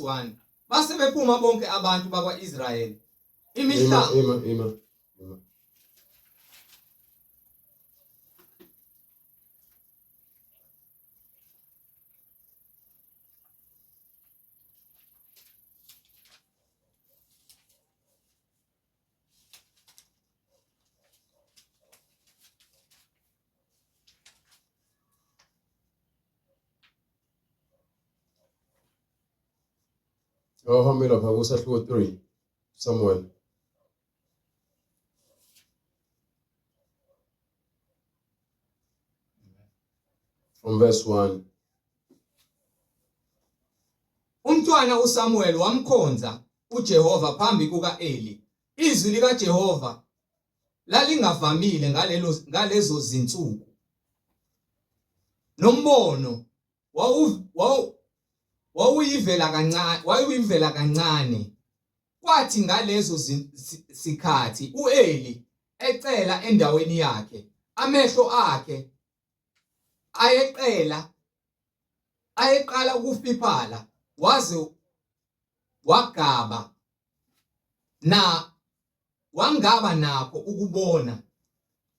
1. Base bephuma bonke abantu bakwa-Israyeli. Ima. Awuhambe lapha kusahluko 3 Samuel. From verse 1. Umntwana uSamuel wamkhonza uJehova phambi kuka-Eli. Izwi 'lingavamile ngalezo zinsuku. nombono wawuyivela kancane. Kwathi ngalezo sikhathi uEli ecela endaweni yakhe, amehlo akhe ayeqala ukufiphala, waze wangaba nakho ukubona.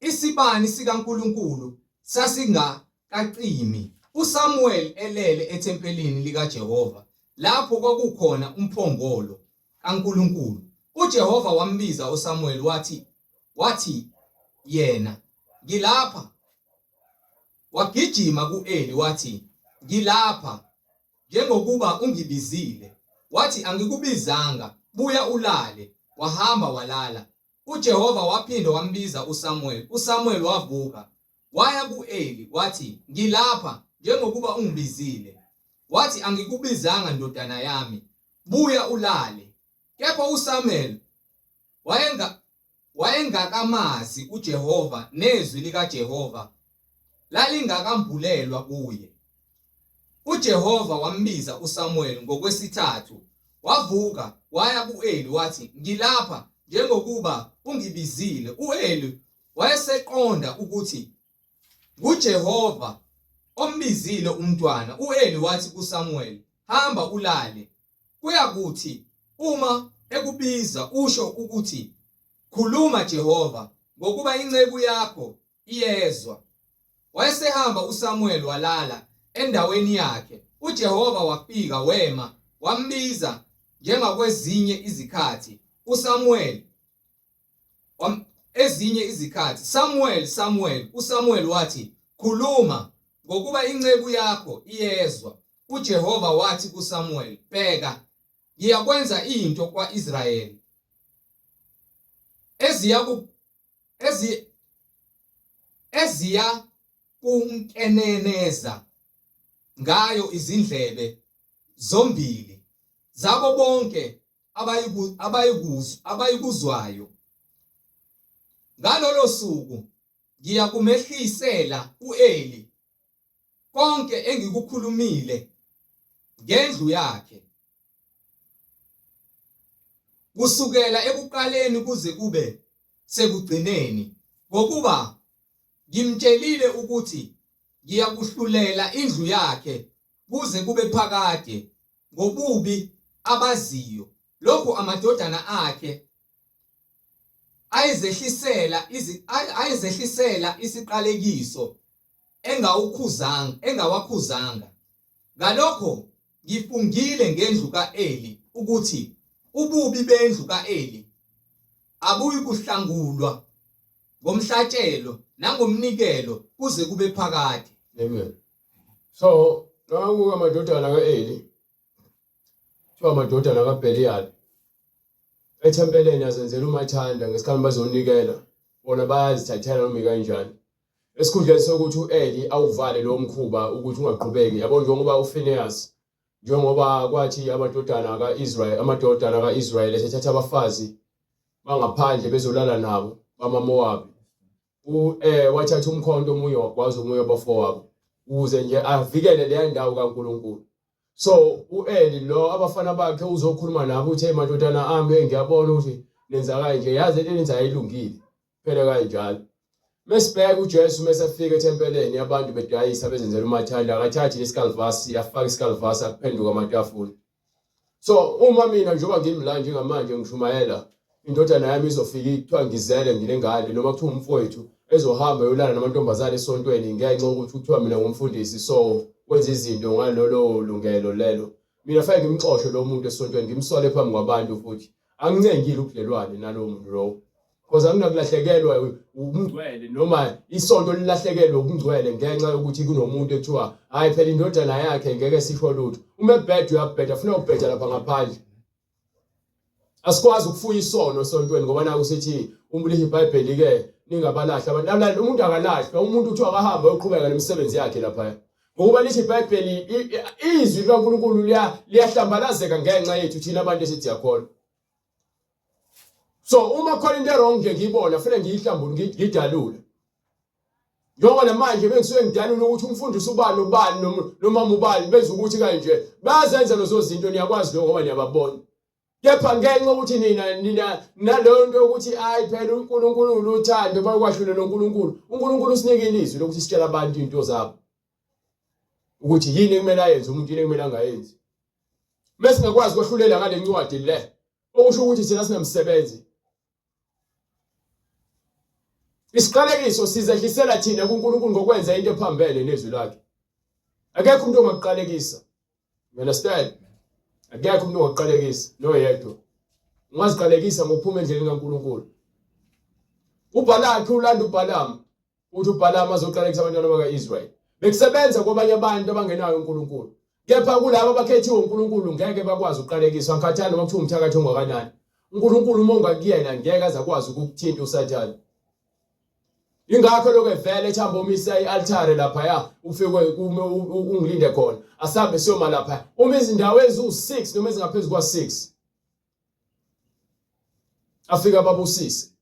Isibani sikaNkulunkulu sasingakacimi. uSamuel elele ethempelini likaJehova, lapho kwakukhona umphongolo kaNkulunkulu. uJehova wambiza uSamuel wathi yena, ngilapha. Wagijima kuEli wathi, ngilapha, njengokuba ungibizile. Wathi, angikubizanga, buya ulale. Wahamba walala. uJehova waphinda wambiza uSamuel. uSamuel wavuka waya kuEli wathi, ngilapha, njengokuba ungibizile. Wathi, angikubizanga ndodana yami, buya ulale. Kepha uSamuel wayengakamazi uJehova, nezwi likaJehova lalingakambulelwa kuye. uJehova wambiza uSamuel ngokwesithathu. Wavuka waya kuEli wathi, ngilapha, njengokuba ungibizile. uEli wayeseqonda ukuthi nguJehova ombizile umntwana. uEli wathi kuSamuel, hamba ulale. Kuyakuthi uma ekubiza usho ukuthi, khuluma Jehova, ngokuba inceku yakho iyezwa. Wayesehamba uSamuel walala endaweni yakhe. uJehova wafika wema, wambiza njengakwezinye izikhathi. Ezinye izikhathi, Samuel, Samuel. uSamuel wathi, khuluma, ngokuba inceku yakho iyezwa. uJehova wathi kuSamuel, bheka, ngiyakwenza into kwa-Israyeli eziya kunkeneneza ngayo izindlebe zombili zabo bonke abayikuzwayo. Ngalolo suku ngiyakumehlisela uEli konke engikukhulumile ngendlu yakhe, kusukela ekuqaleni kuze kube sekugcineni, ngokuba ngimtshelile ukuthi ngiyakuhlulela indlu yakhe kuze kube phakade ngobubi abaziyo. Lokhu amadodana akhe ayezehlisela isiqalekiso engawakhuzanga. Ngalokho ngifungile ngendlu kaEli ukuthi ububi bendlu kaEli abuyi kuhlangulwa ngomhlatshelo nangomnikelo kuze kube phakade. Amen. So naku amadodana kaEli kuthiwa amadodana kaBeliyali ethempeleni azenzela umathanda ngesikhathi bazonikela, bona bayazithathela noma kanjani. Esikhundleni sokuthi uEli awuvale lo mkhuba ukuthi ungaqhubeki, yabo, njengoba uPhinehas, njengoba kwathi amadodana kaIsrayeli esethatha abafazi bangaphandle bezolala nabo bamaMowabi, wathatha umkhonto omunye wakwazi omunye wabafowabo ukuze nje avikele leya ndawo kaNkulunkulu. So uEli lo abafana bakhe uzokhuluma nabo uthi, madodana ami, ngiyabona ukuthi nenza kanje, yazi into enenza ayilungile, phela kanjalo. Mesibheka uJesu mesafika ethempeleni, abantu bedayisa bezenzela umathanda, akathathi lesikalvasi, afaka isikalvasi, akuphenduka amatafula. So uma mina njengoba ngimla njengamanje ngishumayela indodana yami izofika kuthiwa ngizele ngilengane, noma kuthiwa umfowethu ezohamba yolala namantombazane esontweni ngenxa ukuthi kuthiwa mina ngumfundisi, so wenza izinto ngalolo lungelo lelo, mina fanele ngimxoxe lo muntu esontweni, ngimsole phambi kwabantu futhi angincengile ubudlelwane nalowo muntu lowo, because angingakulahlekelwa ubungcwele noma isonto lilahlekelwe ubungcwele ngenxa yokuthi kunomuntu ekuthiwa hayi phela indodana yakhe ngeke sisho lutho. Uma ebheda uyabheda, funa ukubheda lapha ngaphandle. Asikwazi ukufuya isono esontweni ngoba naku sithi umbulisa iBhayibheli ke ningabalahla abantu. Umuntu akalahlwa, umuntu uthiwa akahamba uyoqhubeka nemisebenzi yakhe lapha. Ngoba lithi iBhayibheli izwi likaNkulunkulu liyahlambalazeka ngenxa yethu thina abantu esithi yakholwa. So uma khona into wrong nje ngiyibona, fanele ngiyihlambule ngidalule. njengoba namanje bengisuke ngidalula ukuthi umfundisi ubani ubani noma ubani benza ukuthi kanje bayazenza lezo zinto niyakwazi lokho ngoba niyababona. Kepha ngenxa ukuthi nina naleyo nto ukuthi hayi phela uNkulunkulu uthando bakwashule noNkulunkulu. uNkulunkulu usinike ilizwi lokuthi sitshela abantu into zabo. Ukuthi yini kumele ayenze umuntu yini kumele angayenzi. Mase ngakwazi kwahlulela ngale ncwadi le. Okusho ukuthi thina sinemsebenzi. Isiqalekiso sizehlisela thina kuNkulunkulu ngokwenza into ephambene nezwi lakhe. Akekho umuntu ongaqalekisa. You understand? Akekho umuntu ongaqalekisa noyedwa. Ungaziqalekisa ngokuphuma endleleni kaNkulunkulu. UBalaki ulanda uBalaam. Uthi uBalaam azoqalekisa abantwana bakaIsrael. Bekusebenza kwabanye abantu abangenayo uNkulunkulu. Kepha kulabo abakhethiwe uNkulunkulu ngeke bakwazi ukuqalekiswa. Angikhathali noma kuthiwa umthakathi ongakanani. uNkulunkulu uma ungakuyena ngeke azakwazi ukukuthinta uSathane. Ingakho lokho evele ethamba umisa ialtare lapha ya ufike ungilinde khona asabe siyoma lapha uma izindawo ezu6 noma ezingaphezulu kwa6 afika babusise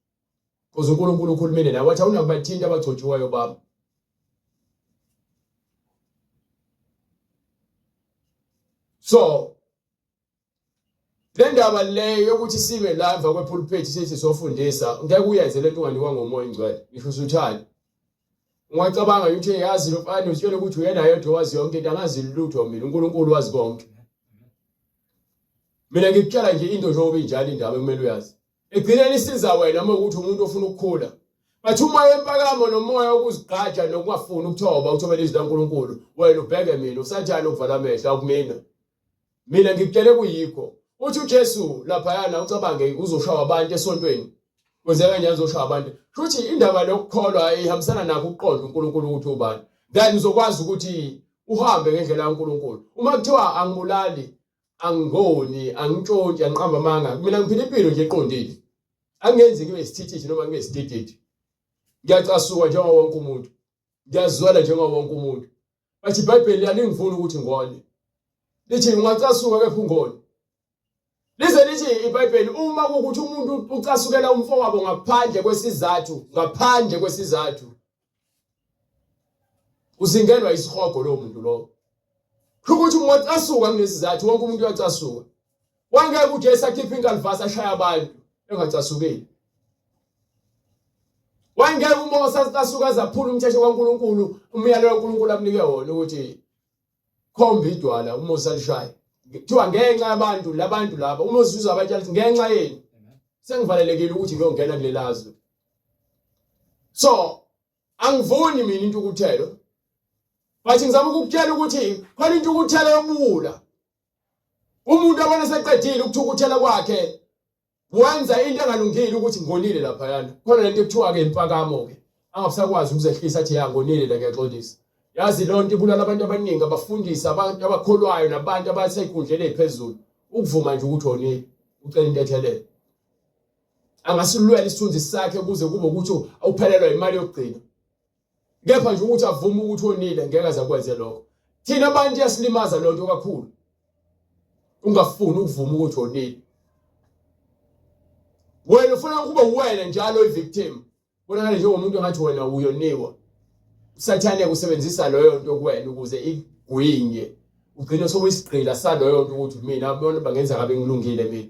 because uNkulunkulu ukhulumile nawe wathi awunakubathinta abagcotshiweyo baba. So le ndaba leyo yokuthi sibe la emva kwepulpit sithi sofundisa ngeke uyenze lento unganikwa ngomoya ingcwele ngisho usuthanda. Ungacabanga ukuthi yazi lo mfana utshela ukuthi uyena yedwa wazi yonke into angazi lutho mina uNkulunkulu wazi konke. Mina ngikutshela nje into njengoba injalo indaba ekumele uyazi. Egcineni isiza wena uma ukuthi umuntu ofuna ukukhula. Bathi umoya empakamo nomoya wokuzigqaja nokungafuni ukuthoba uthobela izwi laNkulunkulu wena ubheke mina usathana ukuvala amehlo akumina. Mina ngikutshele kuyikho. Uthi uJesu lapha yana ucabange uzoshawa abantu esontweni. Kwenzeka kanje uzoshawa abantu. Futhi indaba lokukholwa ihambisana nakho uqondo uNkulunkulu ukuthi ubani. Then uzokwazi ukuthi uhambe ngendlela kaNkulunkulu. Uma kuthiwa angibulali, angingoni, angintshontshe, angiqamba amanga, mina ngiphila impilo nje eqondile. Angenzi ngibe isithithithi noma ngibe isidididi. Ngiyacasuka njengoba wonke umuntu. Ngiyazwela njengoba wonke umuntu. Bathi iBhayibheli alingifuni ukuthi ngone. Lithi ungacasuka kepha ungone. Lize lithi iBhayibheli uma ukuthi umuntu ucasukela umfowabo ngaphandle kwesizathu uzingelwa isihogo lo muntu lo. Ukuthi ungacasuka kunesizathu wonke umuntu uyacasuka. Wangeke uJesu akhiphe inkalvasi ashaya abantu engacasukeli. Wangeke uMose acasuka azaphula umthetho kaNkulunkulu umyalelo kaNkulunkulu amnike wona ukuthi khomba idwala uMose alishaya. Kuthiwa ngenxa yabantu labantu laba uMose uzwa abatshela ngenxa yeni sengivalelekile ukuthi ngiyongena kulelazwe. So angivuni mina into ukuthelo. Bathi ngizama ukukutshela ukuthi khona into ukuthela yobula. Umuntu abona seqedile ukuthukuthela kwakhe wenza into engalungile ukuthi ngonile lapha yana. Khona lento ekuthiwa ke impakamo ke. Angabusakwazi ukuzehlisa athi yangonile la ngiyaxolisa. Yazi lonto ibulala abantu abaningi abafundisa abantu abakholwayo nabantu abaseyikundleni eziphezulu ukuvuma nje ukuthi onile ucela into ethelele. Angasilwela isithunzi sakhe kuze kube ukuthi awuphelelwa imali yokugcina. Kepha nje ukuthi avume ukuthi onile ngeke azakwenze lokho. Thina abantu yasilimaza lonto kakhulu. Ungafuni ukuvuma ukuthi onile. Wena ufuna ukuba uwena njalo ivictim. Bona nje umuntu ngathi wena uyoniwa. Usathane kusebenzisa loyo nto kuwena ukuze igwinye. Ugcina sokuyisigqila saloyo nto ukuthi mina abona bangenza kabe ngilungile mina.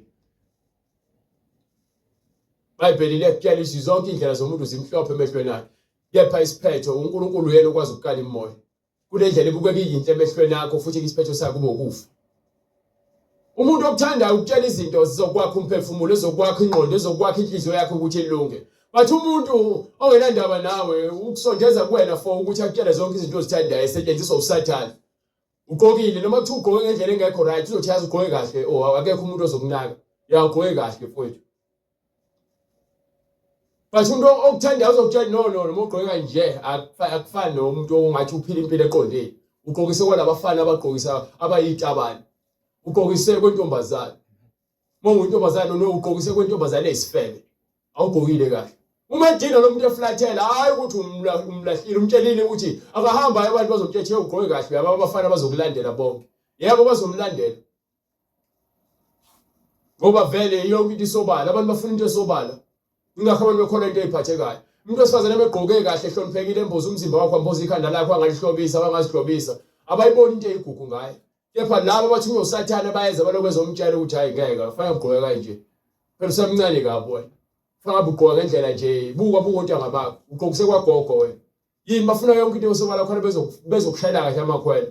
iBhayibheli lekutshela ukuthi zonke indlela zomuntu zimhlophe emehlweni akhe. Kepha isiphetho uNkulunkulu yena okwazi ukukala imoya. Kule ndlela ebukeka iyinhle emehlweni akho futhi isiphetho sakhe kube ukufa. Umuntu okuthandayo ukutshela izinto zizokwakha umphefumulo, ezokwakha ingqondo, ezokwakha inhliziyo yakhe ukuthi ilunge. Bathi umuntu ongenandaba nawe ukusondeza kuwena for ukuthi akutshele zonke izinto ozithandayo esetshenziswa uSathane. Ugqokile noma kuthi ugqoke ngendlela engekho right uzothi yazi ugqoke kahle akekho umuntu ozokunaka. Ya ugqoke kahle mfowethu. Bathi umuntu okuthandayo uzokutshela no noma ugqoke kanje akufani nomuntu ongathi uphila impilo eqondile. Ugqokise kwalabafana abagqokisa abayitabani. Ugqokise kwentombazana. Uma uyintombazana ugqokise kwentombazana esifebe. Awugqokile kahle. Uma edina lo muntu eflathela hayi ukuthi umlahlile umtshelile ukuthi akahamba abantu bazomtshetshe ugqoke kahle abafana bazokulandela bonke. Yebo bazomlandela. Ngoba vele yonke into isobala abantu bafuna into esobala. Ingakho abantu bekhona into eziphathekayo. umuntu wesifazane ebegqoke kahle ehloniphekile emboza umzimba wakho amboza ikhanda lakho angalihlobisa abangazihlobisa abayiboni into eyigugu ngayo kepha labo bathunywe usathane bayeza balokwenza umtshela ukuthi hayi ngeke kufanele ugqoke kanje phela usemncane kabi wena kufanele ugqoke ngendlela nje buka ontanga bakho ugqokise kwagogo wena yini bafuna yonke into yosobala khona bezokushayela kahle amakhwela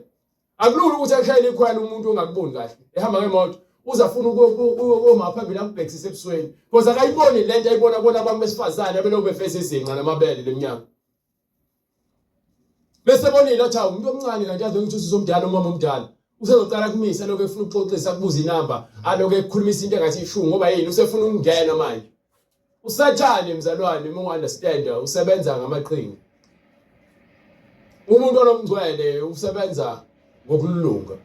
akulula ukuthi akushayele ikhwela umuntu ongakuboni kahle ehamba ngemoto uzafuna ukoma phambili ambhekisise ebusweni because akayiboni lento ayibona bona abantu besifazane abelobe befese izinqa namabele leminyaka bese bonile athi umuntu omncane kanti yazi ukuthi usizomdala umama omdala usezoqala kumisa lokho efuna ukuxoxisa kubuza inamba aloku ekukhulumisa into engathi ishu ngoba yini usefuna ukungena manje usathane mzalwane uma ungunderstand usebenza ngamaqhinga umuntu onomgcwele usebenza ngokulunga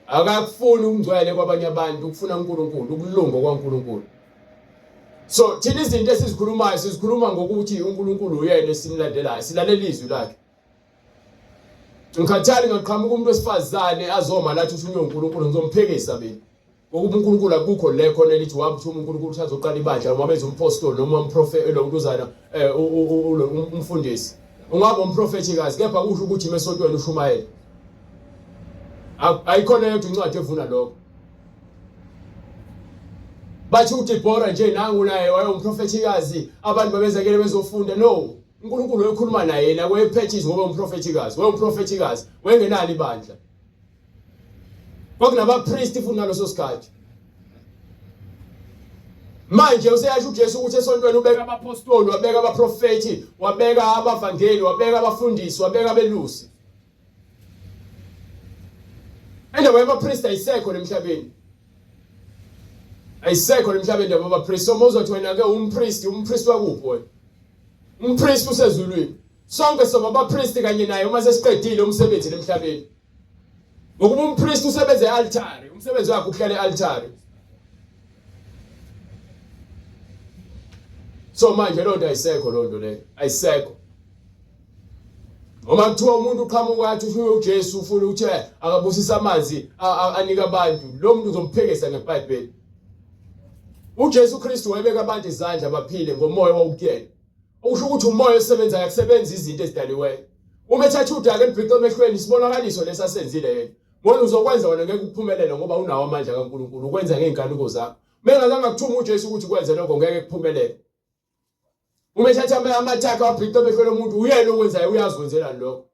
akakufuni ukungcwele kwabanye abantu ukufuna uNkulunkulu ukulunga kwaNkulunkulu so thina izinto esizikhulumayo sizikhuluma ngokuthi uNkulunkulu uyena esimlandelayo silalela izwi lakhe ngikhathali ngaqhamuka umuntu wesifazane azoma lathi usunywe uNkulunkulu ngizomphekisa mina ngokuba uNkulunkulu akukho le khona elithi wabuthuma uNkulunkulu usazoqala ibandla noma benza umpostoli noma umprofeti lo ntuzana umfundisi ungaba umprofetikazi kepha kusho ukuthi emesontweni ushumayela ayikhona yethu incwadi evuna lokho bathi uDeborah nje nangu naye wayomprofetikazi abantu babezekele bezofunda no uNkulunkulu uyokhuluma naye yena kwephethizi ngoba umprofetikazi wengenani ibandla kwakunabapriest futhi ngaloso sikhathi manje useyasho uJesu ukuthi esontweni ubeka abapostoli wabeka abaprofeti wabeka abavangeli wabeka abafundisi wabeka abelusi indaba yabapriest ayisekho emhlabeni indaba yabapriest so mozothi wena ke umpriest wakuphi wena umpriest usezulwini sonke soba abapriest kanye naye uma sesiqedile umsebenzi emhlabeni ngokuba umpriest usebenza e-altare umsebenzi wakhe ukuhlala e-altare so manje lonto ayisekho lonto le ayisekho uma kuthiwa umuntu uqhamuka wathi usho uJesu ufuna ukuthi akabusisa amanzi anika abantu lo muntu uzomphekisa ngeBhayibheli uJesu Kristu wayebeka abantu izandla baphile ngomoya wokuyena usho ukuthi umoya osebenzayo akusebenza izinto ezidaliweyo uma ethatha udaka elibhiqe emehlweni sibonakaliso lesasenzile yena bona uzokwenza wena ngeke kuphumelele ngoba unawo amandla kaNkulunkulu ukwenza ngeenkanuko zakho mengazange akuthuma uJesu ukuthi kwenze lokho ngeke kuphumelele uma ethatha amathaka wabhiqe emehlweni omuntu uyena okwenzayo uyazwenzela lokho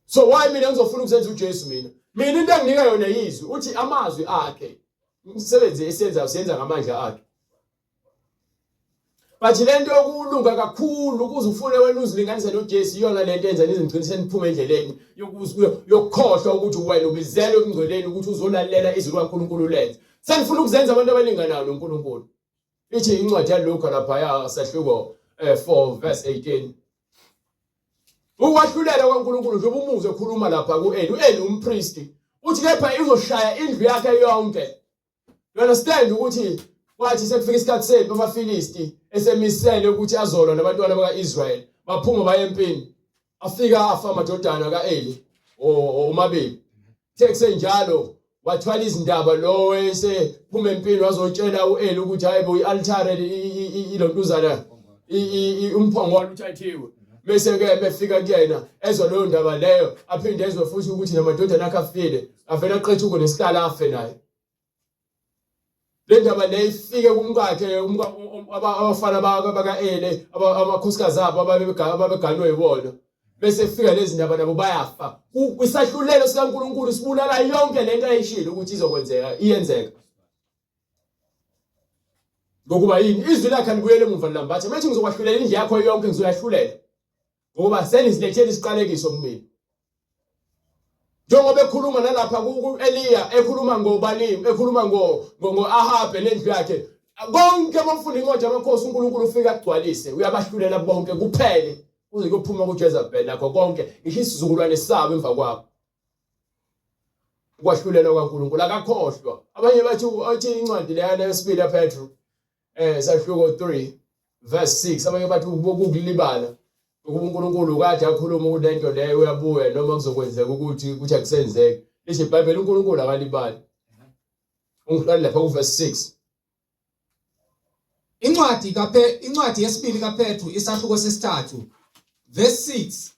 so why mina ngizofuna ukuzenza uJesu mina into enginika yona yizwi uthi amazwi akhe umsebenzi esenza usenza ngamandla akhe bathi lento yokulunga kakhulu ukuze ufune wena uzilinganise noJesu iyona lento yenza nizingcinise niphume endleleni yokukhohlwa ukuthi wena ubizele ukungcweleni ukuthi uzolalela izwi kaNkulunkulu lenze senifuna ukuzenza abantu abalinganayo noNkulunkulu ithi incwadi yaLuka lapha yasahluko 4 verse 18 ukwahlulela kwaNkulunkulu njengoba umuze ekhuluma lapha kuEli umpriest uthi kepha izoshaya indlu yakhe yonke you understand ukuthi wathi sekufika isikhathi sethu amaFilisti esemisele ukuthi azolwa nabantwana bakaIsrael baphuma baye empini afika afa amadodana kaEli omabili seksenjalo wathwala izindaba lo wesephuma empini wazotshela uEli ukuthi hayibo ialtare ilontuzana umphongolo uthathiwe bese ke befika kuyena ezwa leyo ndaba leyo aphinde ezwe futhi ukuthi namadodana akhe afile avela aqethe uko nesihlala afe naye le ndaba le ifike kumkakhe abafana bakaEli amakhosikazi abo ababeganwe yibona bese fika lezi ndaba nabo bayafa kwisahlulelo sikaNkulunkulu sibulala yonke lento ayishilo ukuthi izokwenzeka iyenzeka ngokuba yini izwi lakhe libuyele emuva lambathe manje ngizokwahlulela indlu yakho yonke ngizoyahlulela ngoba senizilethele isiqalekiso kumina njengoba ekhuluma nalapha kuEliya ekhuluma ngobalimi ekhuluma ngoAhabe nendlu yakhe konke abafuna incwadi yamakhosi uNkulunkulu ufika agcwalise uyabahlulela bonke kuphele kuze kuphuma kuJezebeli nakho konke ngisho isizukulwane sabo emva kwabo ukwahlulela kwaNkulunkulu akakhohlwa abanye bathi incwadi leyana yesibili yaPetru sahluko 3 verse 6 abanye bathi ukulibala ukuba uNkulunkulu kade akhuluma ukuthi lento leyo uyabuya noma kuzokwenzeka ukuthi akusenzeke lisho iBhayibheli uNkulunkulu akalibali ungihlala lapha ku verse 6 Incwadi yesibili kaPetru isahluko sesithathu verse 6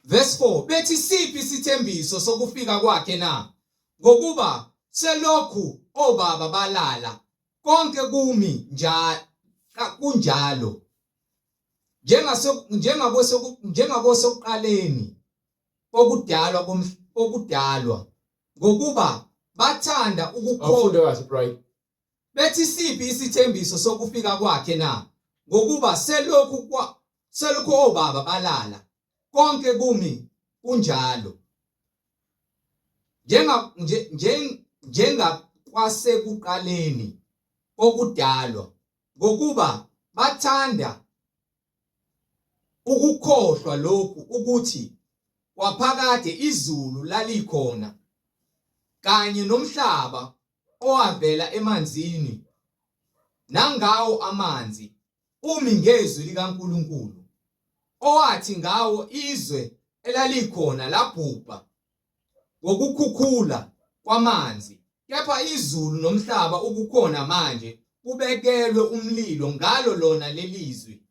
verse 4 bethi siphi isithembiso sokufika kwakhe na ngokuba selokhu obaba balala konke kumi kunjalo njengakosokuqaleni okudalwa ngokuba bathanda ukukholwa. Awufunde kahle bright. Bethi siphi isithembiso sokufika kwakhe na ngokuba selokhu obaba balala konke kumi kunjalo njengakwasekuqaleni okudalwa ngokuba bathanda ukukhohlwa lokhu ukuthi kwaphakade izulu lalikhona kanye nomhlaba owavela emanzini nangawo amanzi umi ngezwi likaNkulunkulu owathi ngawo izwe elalikhona labhubha ngokukhukhula kwamanzi kepha izulu nomhlaba ukukhona manje kubekelwe umlilo ngalo lona lelizwi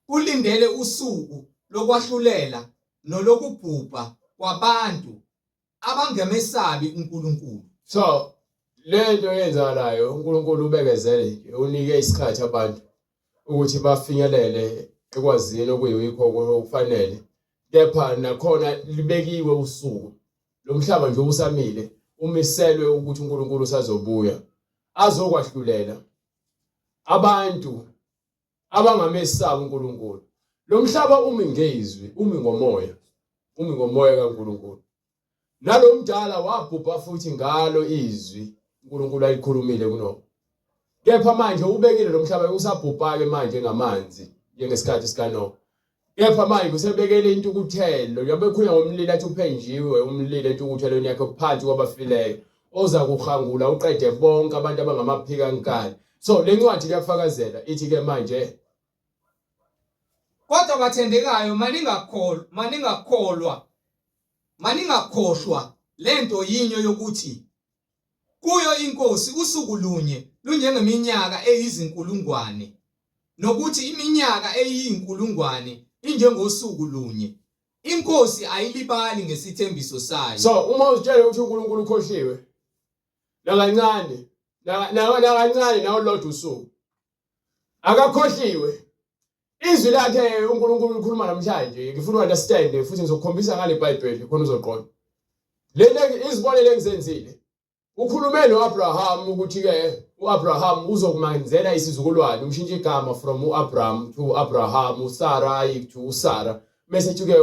ulindele usuku lokwahlulela nolokubhubha kwabantu abangemesabi uNkulunkulu. So lento yenzakalayo uNkulunkulu ubekezele nje unike isikhathi abantu ukuthi bafinyelele ekwazini okuyikho okufanele kepha nakhona libekiwe usuku lomhlaba nje usamile umiselwe ukuthi uNkulunkulu usazobuya azokwahlulela abantu abangamesabi uNkulunkulu. Lo mhlaba umi ngezwi umi ngomoya kaNkulunkulu nalo mdala wabhubha futhi ngalo izwi uNkulunkulu alikhulumile kuno kepha manje ubekile lo mhlaba usabhubha ke manje ngamanzi njengesikhathi sikaNoah kepha manje usebekele intukuthelo yabe khona ngomlilo athi uphenjiwe umlilo entukuthelweni yakhe phansi kwabafileyo oza kuhangula uqede bonke abantu abangamaphika nkani. So le ncwadi liyafakazela ithi ke manje kodwa bathendekayo maningakhohlwa lento yinyo yokuthi kuyo inkosi usuku lunye lunjengeminyaka eyizinkulungwane nokuthi iminyaka eyinkulungwane injengosuku lunye. Inkosi ayilibali ngesithembiso sayo. So uma uzitshela ukuthi uNkulunkulu ukhohliwe nakancane nawo lodwa usuku akakhohliwe izwi lakhe uNkulunkulu ukhuluma namhlanje ngifuna understand futhi ngizokukhombisa ngale iBhayibheli khona uzoqonda lento izibonelo engizenzile ukhulume noAbraham ukuthi ke uAbraham uzokumenzela isizukulwane umshintshe igama from uAbraham to Abraham uSarai to uSara bese ke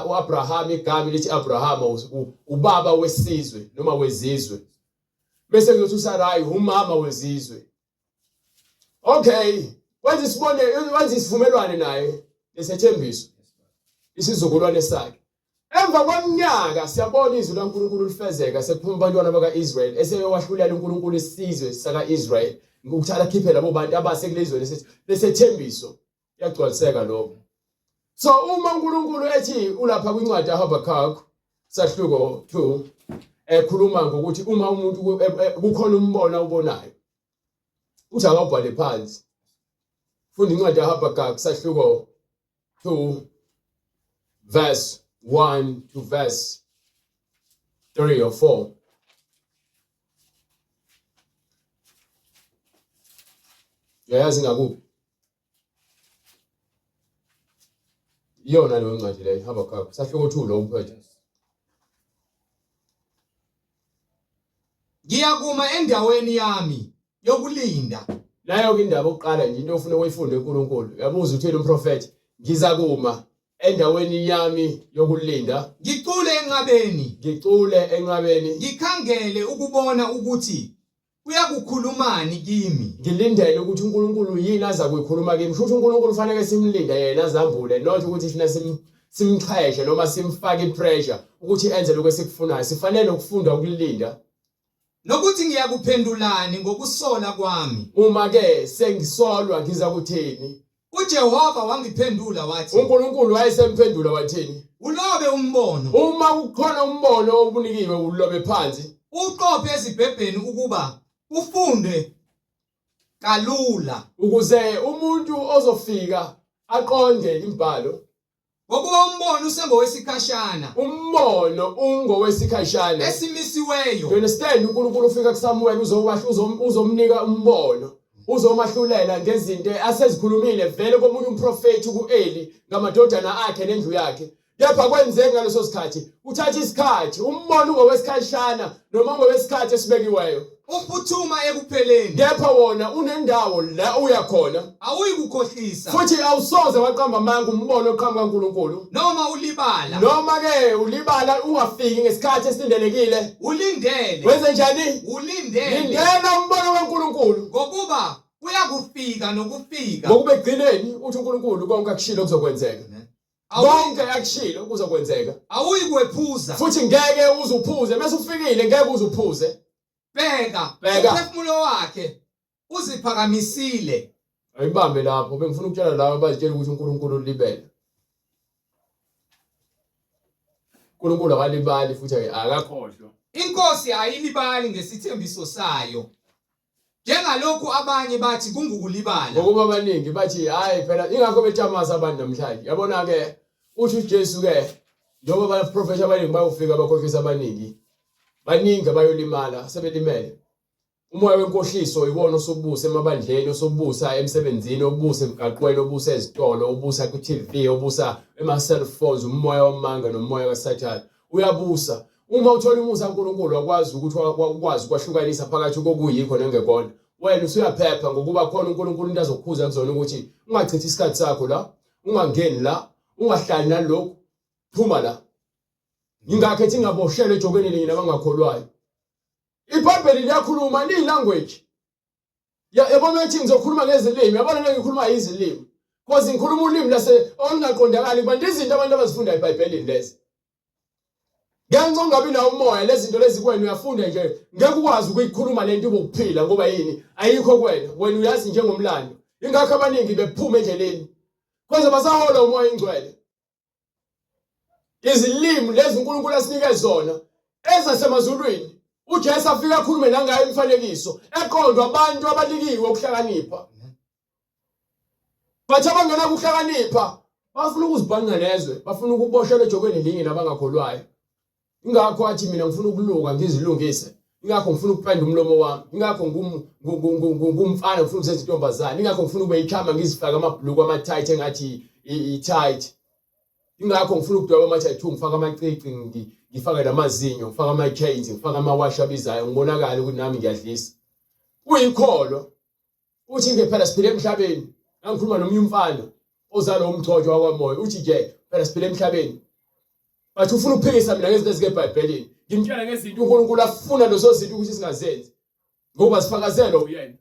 uAbraham igama lithi Abraham ubaba wesizwe noma wezizwe bese kuyothi uSarai umama wezizwe. Okay wenza isivumelwano naye lesethembiso isizukulwane sakhe emva kweminyaka siyabona izwi laNkulunkulu lifezeka sekuphuma abantwana bakaIsrael eseyowahlulela uNkulunkulu isizwe sakaIsrael ngokuthatha khiphela labo bantu abasekulezweni lesethembiso yagcwaliseka lokho. So uma uNkulunkulu ethi ulapha kwincwadi yaHabakuk sahluko 2 ekhuluma ngokuthi uma umuntu kukhona umbono awubonayo uthi akawubhale phansi. Funda incwadi yaHabakuk sahluko 2 verse 1 to verse 3 or 4. Yazi ngakuphi? Iyona leyo ncwadi leyo Habakuk sahluko 2 lo uphethe. Ngiyakuma endaweni yami yokulinda. Nayo ke indaba oqala nje into ofuna uyifunde uNkulunkulu. Yabuza uthele umprofeti ngizakuma endaweni yami yokulinda ngicule enqabeni ngikhangele ukubona ukuthi uyakukhulumani kimi ngilindele ukuthi uNkulunkulu yini aza kuyikhuluma kimi. Futhi uNkulunkulu ufanele simlinde yena azambule not ukuthi thina simxheshe noma simfake ipressure ukuthi enze lokho esikufunayo. Sifanele ukufunda ukulinda nokuthi ngiyakuphendulani ngokusola kwami. Uma ke sengisolwa ngiza kuthini? uJehova wangiphendula wathi uNkulunkulu wayesemphendula wathini? Ulobe umbono. Uma kukhona umbono obunikiwe ulobe phansi. Uqophe ezibhebheni ukuba ufunde kalula ukuze umuntu ozofika aqonde imbhalo. ngokuba umbono usengowesikhashana Umbono ungowesikhashana. esimisiweyo. You understand? uNkulunkulu ufika kuSamuel uzomnika umbono. Uzomahlulela ngezinto asezikhulumile vele komunye umprofeti kuEli ngamadodana akhe nendlu yakhe. Kepha kwenzeka ngaleso sikhathi uthatha isikhathi umbono ungowesikhashana noma ungowesikhathi esibekiweyo. Uphuthuma ekupheleni. Kepha wona unendawo la uya khona. Awuyikukhohlisa Futhi awusoze waqamba amanga umbono oqhamuka kaNkulunkulu. noma ulibala. Noma ke ulibala ungafiki ngesikhathi esilindelekile. Ulindele. Wenze njani? Ulindele Lindela umbono kaNkulunkulu. ngokuba uyakufika nokufika. Ngokuba egcineni uthi uNkulunkulu konke akushilo kuzokwenzeka. Konke akushilo kuzokwenzeka. Awuyikwephuza. Futhi ngeke uzuphuze bese ufikile ngeke uzuphuze. Bheka Bheka. umphefumulo wakhe uziphakamisile. Ayibambe lapho bengifuna ukutshela labo abazitshela ukuthi uNkulunkulu ulibele. uNkulunkulu akalibali futhi akakhohlwa. Inkosi ayilibali ngesithembiso sayo. Njengalokhu abanye bathi kungukulibala. Ngokuba abaningi bathi hayi phela ingakho bethamasa abantu namhlanje. Yabona ke uthi uJesu ke njengoba abaprofeti abaningi bayofika abakhohlisa abaningi. Baningi abayolimala sebelimele. Umoya wenkohliso iwona osobusa emabandleni, osobusa emsebenzini, obusa emgaqweni, obusa ezitolo, obusa ku-TV, obusa ema-cellphones, umoya wamanga nomoya kaSathane. Uyabusa. Uma uthola umusa kaNkulunkulu wakwazi ukuthi ukwazi ukwahlukanisa phakathi kokuyikho nengekona. Wena usuyaphepha ngokuba khona uNkulunkulu into azokukhuza kuzona ukuthi ungachithi isikhathi sakho la, ungangeni la, ungahlali nalokho, phuma la. Ingakho ethi ngaboshelwe ejokeni linye nabangakholwayo. iBhayibheli liyakhuluma lilanguage. Yabona ukuthi ngizokhuluma ngezilimi, yabona ngikhuluma izilimi. Because ngikhuluma ulimi lase olungaqondakali kubantu izinto abantu abazifunda eBhayibhelini lezi. Ngeke ungabi nawo umoya lezi zinto lezi kwena uyafunda nje ngeke ukwazi ukuyikhuluma lento ubokuphila ngoba yini ayikho kwena wena uyazi njengomlando. Ingakho abaningi bephuma endleleni. Kwenza basahola umoya ingcwele. Izilimi lezi uNkulunkulu asinike zona ezasemazulwini. uJesu afika akhulume nangayo imifanekiso eqondwa abantu abalikiwe ukuhlakanipha. Bathi abangena ukuhlakanipha bafuna ukuzibhanqa nezwe, bafuna ukuboshelwa ejokweni linye nabangakholwayo. Ingakho athi mina ngifuna ukuluka ngizilungise. Ingakho ngifuna ukupenda umlomo wami. Ingakho ngumfana ngifuna ukuzenza intombazane. Ingakho ngifuna ube ikhama ngizifaka amabhuluku ama-tight engathi i-tight. Ingakho ngifuna ukudweba ama-tattoo, ngifaka amacici, ngifaka namazinyo, ngifaka ama-chains, ngifaka amawashi abizayo, ngibonakala ukuthi nami ngiyadlisa. Kuyikholo. Uthi phela siphile emhlabeni. Angikhuluma nomnye umfana ozalo umgcojo wakwamoya. Uthi nje phela siphile emhlabeni. Bathi ufuna ukuphikisa mina ngezinto ezikeBhayibhelini. Ngimtshela ngezinto uNkulunkulu afuna lezo zinto ukuthi singazenzi. Ngoba sifakazelo uyena.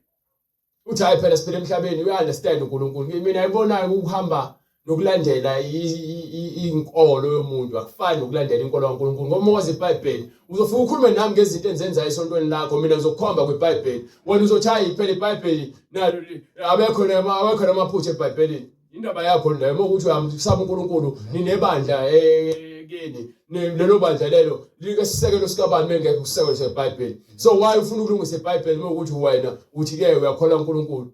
Uthi hayi phela siphile emhlabeni, uya-understand uNkulunkulu. Mina ayibonayo ukuhamba nokulandela inkolo yomuntu akufani nokulandela inkolo kaNkulunkulu. Ngoba wazi iBhayibheli uzofika ukhulume nami ngezinto enzenzayo esontweni lakho, mina ngizokukhomba kwiBhayibheli. Wena uzothi hayi phela iBhayibheli nalo abekho namaphutha eBhayibhelini. Indaba yakho leyo ukuthi uyamsaba uNkulunkulu ninebandla kini lelo bandla lelo like sisekelo sikabani mengeke kusekelo seBhayibheli. So why ufuna ukulungisa iBhayibheli ukuthi wena uthi ke uyakholwa uNkulunkulu?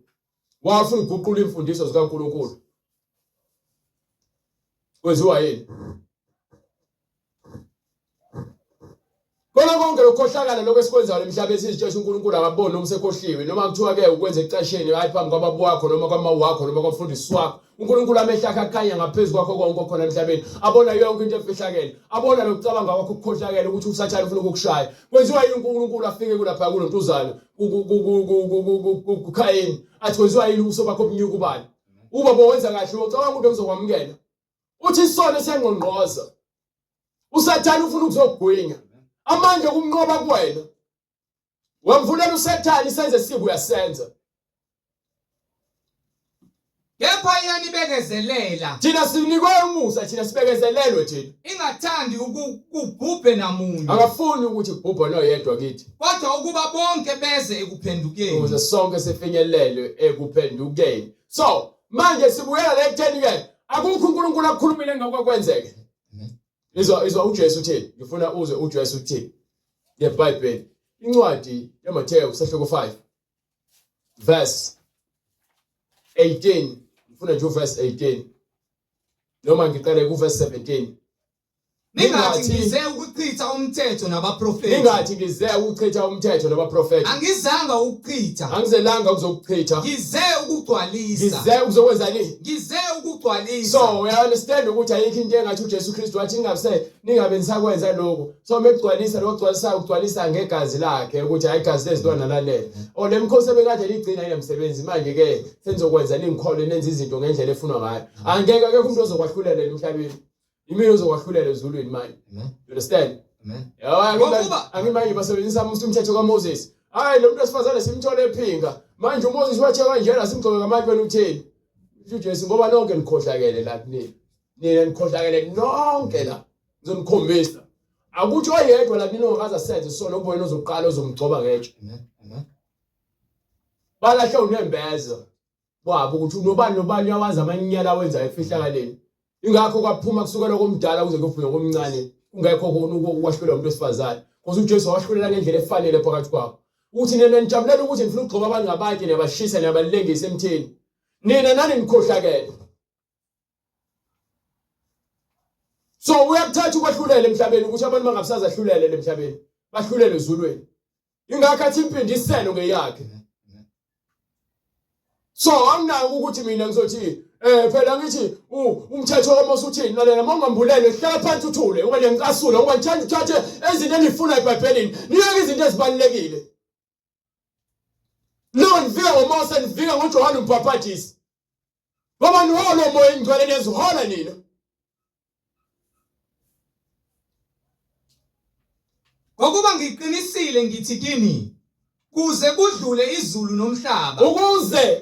Wafuna ukuguqula imfundiso zikaNkulunkulu. Kwenziwa yini? Kona konke lokukhohlakala lokwesikwenzayo emhlabeni sizitshela uNkulunkulu akaboni noma usekhohliwe noma kuthiwa ke ukwenza ecasheni hayi phambi kwababo wakho noma kwamawu wakho noma kwamfundisi wakho. uNkulunkulu amehla akhe akhanya ngaphezulu kwakho konke okhona emhlabeni. Abona yonke into efihlakele. Abona lokucabanga kwakho ukukhohlakala ukuthi uSathane ufuna ukukushaya. Kwenziwa yini uNkulunkulu afike kulapha kulontuzana kuKhayini athi kwenziwa yini ubuso bakho obunyuka ubani? Uba bowenza kahle ucabanga ukuthi uzokwamukela. Uthi isona sengqongqoza. uSathane ufuna ukuzogwinya. Amandla kumnqoba kuwena. Wamvulela uSathane isenze sibu uyasenza. Kepha iyanibekezelela. Thina sinikwe umusa, thina sibekezelelwe thina. Ingathandi ukubhubhe namunye. Akafuni ukuthi kubhubhe noyedwa kithi. Kodwa ukuba bonke beze ekuphendukeni. Ukuze sonke sifinyelele ekuphendukeni. So, manje sibuyela la ekutheni ke akukho uNkulunkulu akukhulumile ngakwakwenzeke. Izwa uJesu uthini? Ngifuna uzwe uJesu uthini. NgeBhayibheli. Incwadi yaMathewu sehloko 5 verse 18 ngifuna nje uverse 18 noma ngiqale kuverse 17. Ningathi ngize ukuchitha umthetho nabaprofeti. Ningathi ngize ukuchitha umthetho nabaprofeti. Angizanga ukuchitha. Angizelanga ukuzokuchitha. Ngize ukugcwalisa. Ngize ukuzokwenzani? Ngize ukugcwalisa. So we understand ukuthi ayikho into engathi uJesu Kristu wathi ningabe nisakwenza lokho. So mekugcwalisa ukugcwalisa ngegazi lakhe ukuthi hayi igazi lezintwana lalela. Lemkhosi ebekade ligcina inemsebenzi manje ke senizokwenza ningikhole nenze izinto ngendlela efunwa ngayo. Angeke akekho umuntu ozokwahlulela emhlabeni. Imini ozokwahlulela ezulwini manje. You understand? Amen. Angimanje basebenzisa umthetho kaMoses. Hayi lo muntu osifazane simthole ephinga. Manje uMoses wathi kanjena simgcoke ngamanje wena uthini? uJesu ngoba nonke nikhohlakele la kunini. Nina nikhohlakele nonke la. Ngizonikhombisa. Akuthi oyedwa la mina ongaza senze sona ubona ozoqala ozomgcoba ngetshe. Amen. Balahla unembezo. Wabo ukuthi nobani yawazi amanyala awenza efihlakaleni. Ingakho kwaphuma kusukela komdala kuze kufike komncane. Ungekho ukwahlulela umuntu osifazane. Because uJesu wahlulela ngendlela efanele phakathi kwabo. Uthi nina nijabulela ukuthi ngifuna ukugcoba abantu ngabanye nabashisa nabalengisa emthini. Nina nani nikhohlakele. So uyakuthatha ukwahlulela emhlabeni ukuthi abantu bangabisazahlulele emhlabeni. Bahlulele ezulwini. Ingakho athi impindi iseno ngeyakhe. So anginaki ukuthi mina ngizothi phela ngithi umthetho kaMose uthini lalela mawungambulele hlala phansi uthule ube nencasula ngoba ngithanda uthathe ezinto enifuna eBhayibhelini niyeke izinto ezibalekile. No nivika ngoMose nivika ngoJohane uMbhapatisi. Ngoba niholo moya ingcwele nezihola nina. Ngokuba ngiqinisile ngithi kini kuze kudlule izulu nomhlaba. Ukuze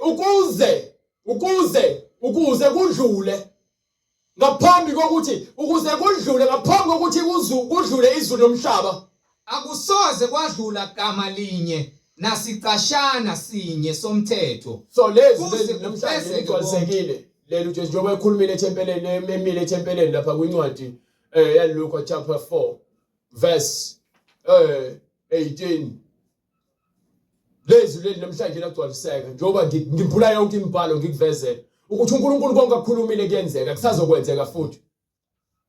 kudlule ngaphambi kokuthi kudlule izulu nomhlaba akusoze kwadlula gama linye nasicashana sinye somthetho. So lezi namhlanje igcwalisekile lelo nje njengoba ekhulumile ethempeleni emile ethempeleni lapha kwincwadi yaLuka chapter 4 verse 18. Lezi namhlanje lagcwaliseka njengoba ngimpula yonke imibhalo ngikuvezela ukuthi uNkulunkulu konke akukhulumile kuyenzeka kusazokwenzeka futhi.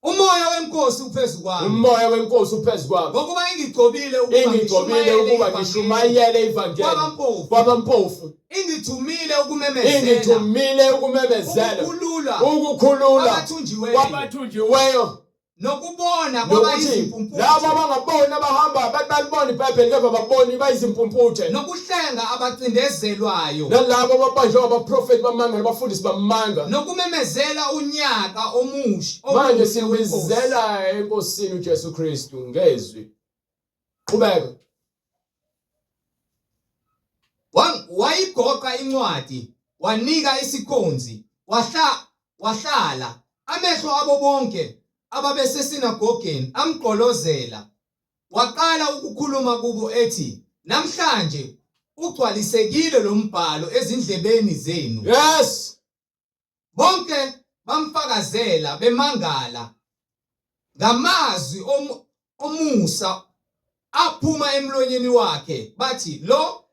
Umoya weNkosi uphezulu kwami. Umoya weNkosi uphezulu kwami. Ngokuba ingigcobile ukuba ngishumayele ivangeli kwabampofu. Ingithumile ukumemezela. Ukukhulula kwabathunjiweyo. Nokubona kwabayizimpumputhi. Labo abangaboni abahamba balibona iBhayibheli kepha baboni bayizimpumputhe. Nokuhlenga abacindezelwayo. Nalabo ababanjwe abaprofeti bamanga nabafundisi bamanga. Nokumemezela unyaka omusha. Manje siwizela enkosini uJesu Kristu ngezwi. Qhubeka. Wayigoqa incwadi, wanika isikhonzi, wahlala amehlo abo bonke ababesesinagogeni amgqolozela. Waqala ukukhuluma kubo ethi, namhlanje ugcwalisekile lo mbhalo ezindlebeni zenu. Yes. Bonke bamfakazela bemangala ngamazwi omusa aphuma emlonyeni wakhe. Bathi, lo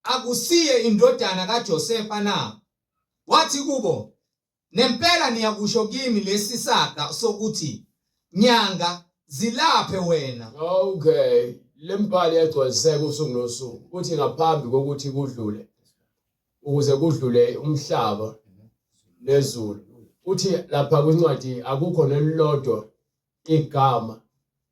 akusiye indodana kaJosefa na? Wathi kubo, nempela niyakusho kimi lesi saga sokuthi nyanga zilaphe wena. Okay, lembhalo yagcwaliseka usuku nosuku uthi ngaphambi kokuthi kudlule ukuze kudlule umhlaba nezulu. Uthi lapha kwincwadi akukho nelilodwa igama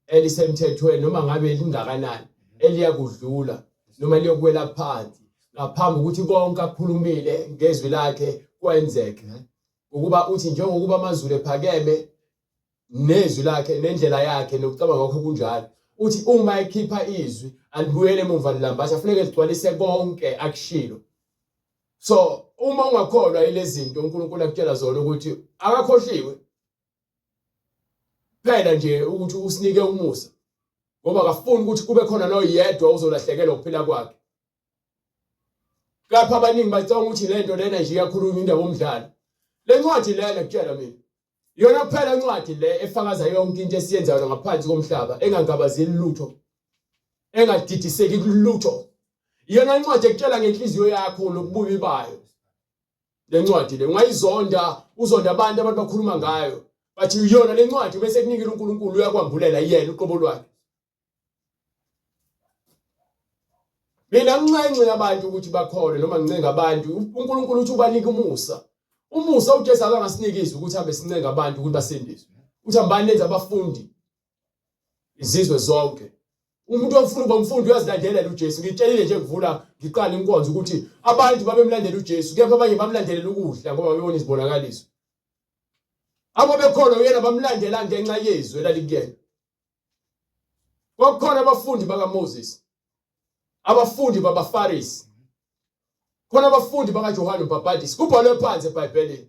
elisemthethweni noma ngabe lingakanani eliyakudlula noma liyokwela phansi ngaphambi ukuthi konke akukhulumile ngezwi lakhe kwenzeke. Ukuba uthi njengokuba amazulu ephakeme nezwi lakhe nendlela yakhe nokucabanga kwakhe kunjalo. Uthi uma ekhipha izwi alibuyele emuva lilambatha kufanele ligcwalise konke akushilo. So uma ungakholwa ilezinto uNkulunkulu akutshela zona ukuthi akakhohliwe phela nje ukuthi usinike umusa ngoba akafuni ukuthi kube khona noyedwa ozolahlekelwa ukuphila kwakhe. Lapha abaningi bacanga ukuthi lento lena nje iyakhuluma indaba omdlalo. Le ncwadi lena kutshela mina yona kuphela incwadi le efakaza yonke into esiyenzayo ngaphansi komhlaba engangabazeli lutho engadidiseki kulutho. Yona incwadi ekutshela ngenhliziyo yakho nokububi bayo. lencwadi le ungayizonda uzonda abantu bakhuluma ngayo bathi yona lencwadi bese kunikela uNkulunkulu uyakwambulela yena uqobo lwakhe. Mina ngincence abantu ukuthi bakhole noma ngincenga abantu uNkulunkulu uthi ubanike umusa. Umusa uJesu akangasinikisi ukuthi hambe sincenga abantu ukuthi basindiswe. Uthi hambani nenze abafundi izizwe zonke. Umuntu ofuna ukuba umfundi uyazilandelela uJesu. Ngitshelile nje ngivula ngiqala inkonzo ukuthi abantu babemlandela uJesu kepha abanye bamlandelela ukudla ngoba bebona izibonakaliso. Abo bekhona uyena bamlandela ngenxa yezwi elalikuyena. Kwakukhona abafundi bakaMoses, abafundi babaFarisi, khona abafundi bakaJohane uMbhapatisi kubhalwe phansi eBhayibhelini.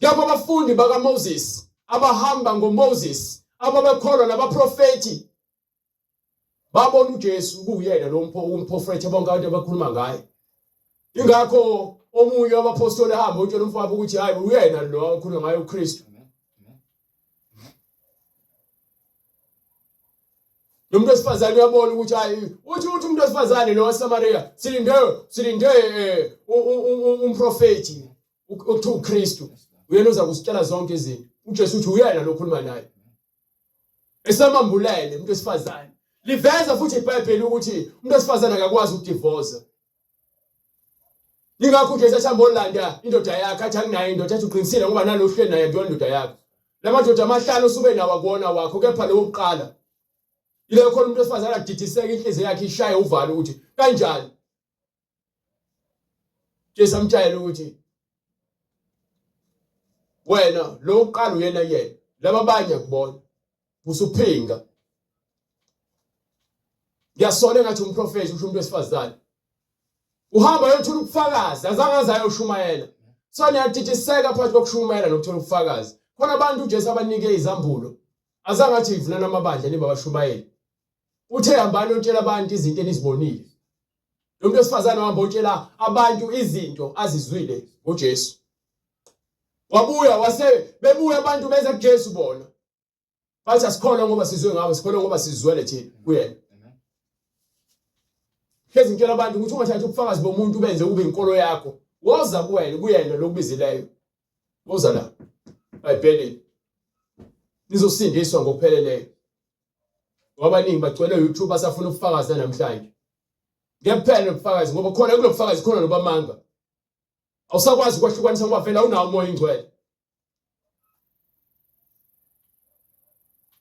Ngapha abafundi bakaMoses abahamba ngoMoses ababekholwa nabaprofeti babona uJesu kuyena lo umprofeti bonke abantu abakhuluma ngaye. Ingakho omunye wabapostoli ahamba utshela umfowabo ukuthi hayi uyena lo okhuluma ngaye uKristu. Lo muntu wesifazane uyabona ukuthi hayi uthi umuntu wesifazane lo waseSamaria silinde umprofeti ukuthi uKristu uyena uza kusitshela zonke izinto. uJesu uthi uyena lo okhuluma naye. Esamambulele umuntu wesifazane. Liveza futhi iBhayibheli ukuthi umuntu wesifazane akakwazi ukudivorce. Ingakho uJesu athamba olanda indoda yakhe athi anginayo indoda athi uqinisile ngoba nalo hleli naye ngiyona indoda yakhe. Lamadoda amahlanu usube nawo akona wakho kepha lo wokuqala. Ile khona umuntu wesifazane adidiseka inhliziyo yakhe ishaye uvalo ukuthi kanjani. Jesu amtshayela ukuthi wena lo wokuqala uyena yena laba abanye akubona usuphinga. Ngiyasola ngathi umprofeti usho umuntu wesifazane. Uhamba yothola ubufakazi azangaze ayoshumayela. So niyadidiseka phakathi kokushumayela nokuthola ubufakazi. Khona abantu uJesu abanike izambulo azangathi ivuna namabandla niba bashumayela. Uthe hambani utshela abantu izinto enizibonile. Lo muntu wesifazane wahamba utshela abantu izinto azizwile ngoJesu. Wabuya bebuya abantu beze kuJesu bona. Bathi asikholwa ngoba sizwe ngawe, sikholwa ngoba sizwele thina kuyena. Hlezi ngitshela abantu ukuthi ungathatha ubufakazi bomuntu benze kube inkolo yakho. Woza kuwena kuyena lokubizileyo. Woza la. eBhayibhelini. Nizosindiswa ngokupheleleyo. Ngoba ningi bagcwele YouTube asafuna ubufakazi namhlanje. Ngempela ubufakazi ngoba khona kulobufakazi khona nobamanga. Awusakwazi ukwahlukanisa ngoba vela unawo umoya ingcwele.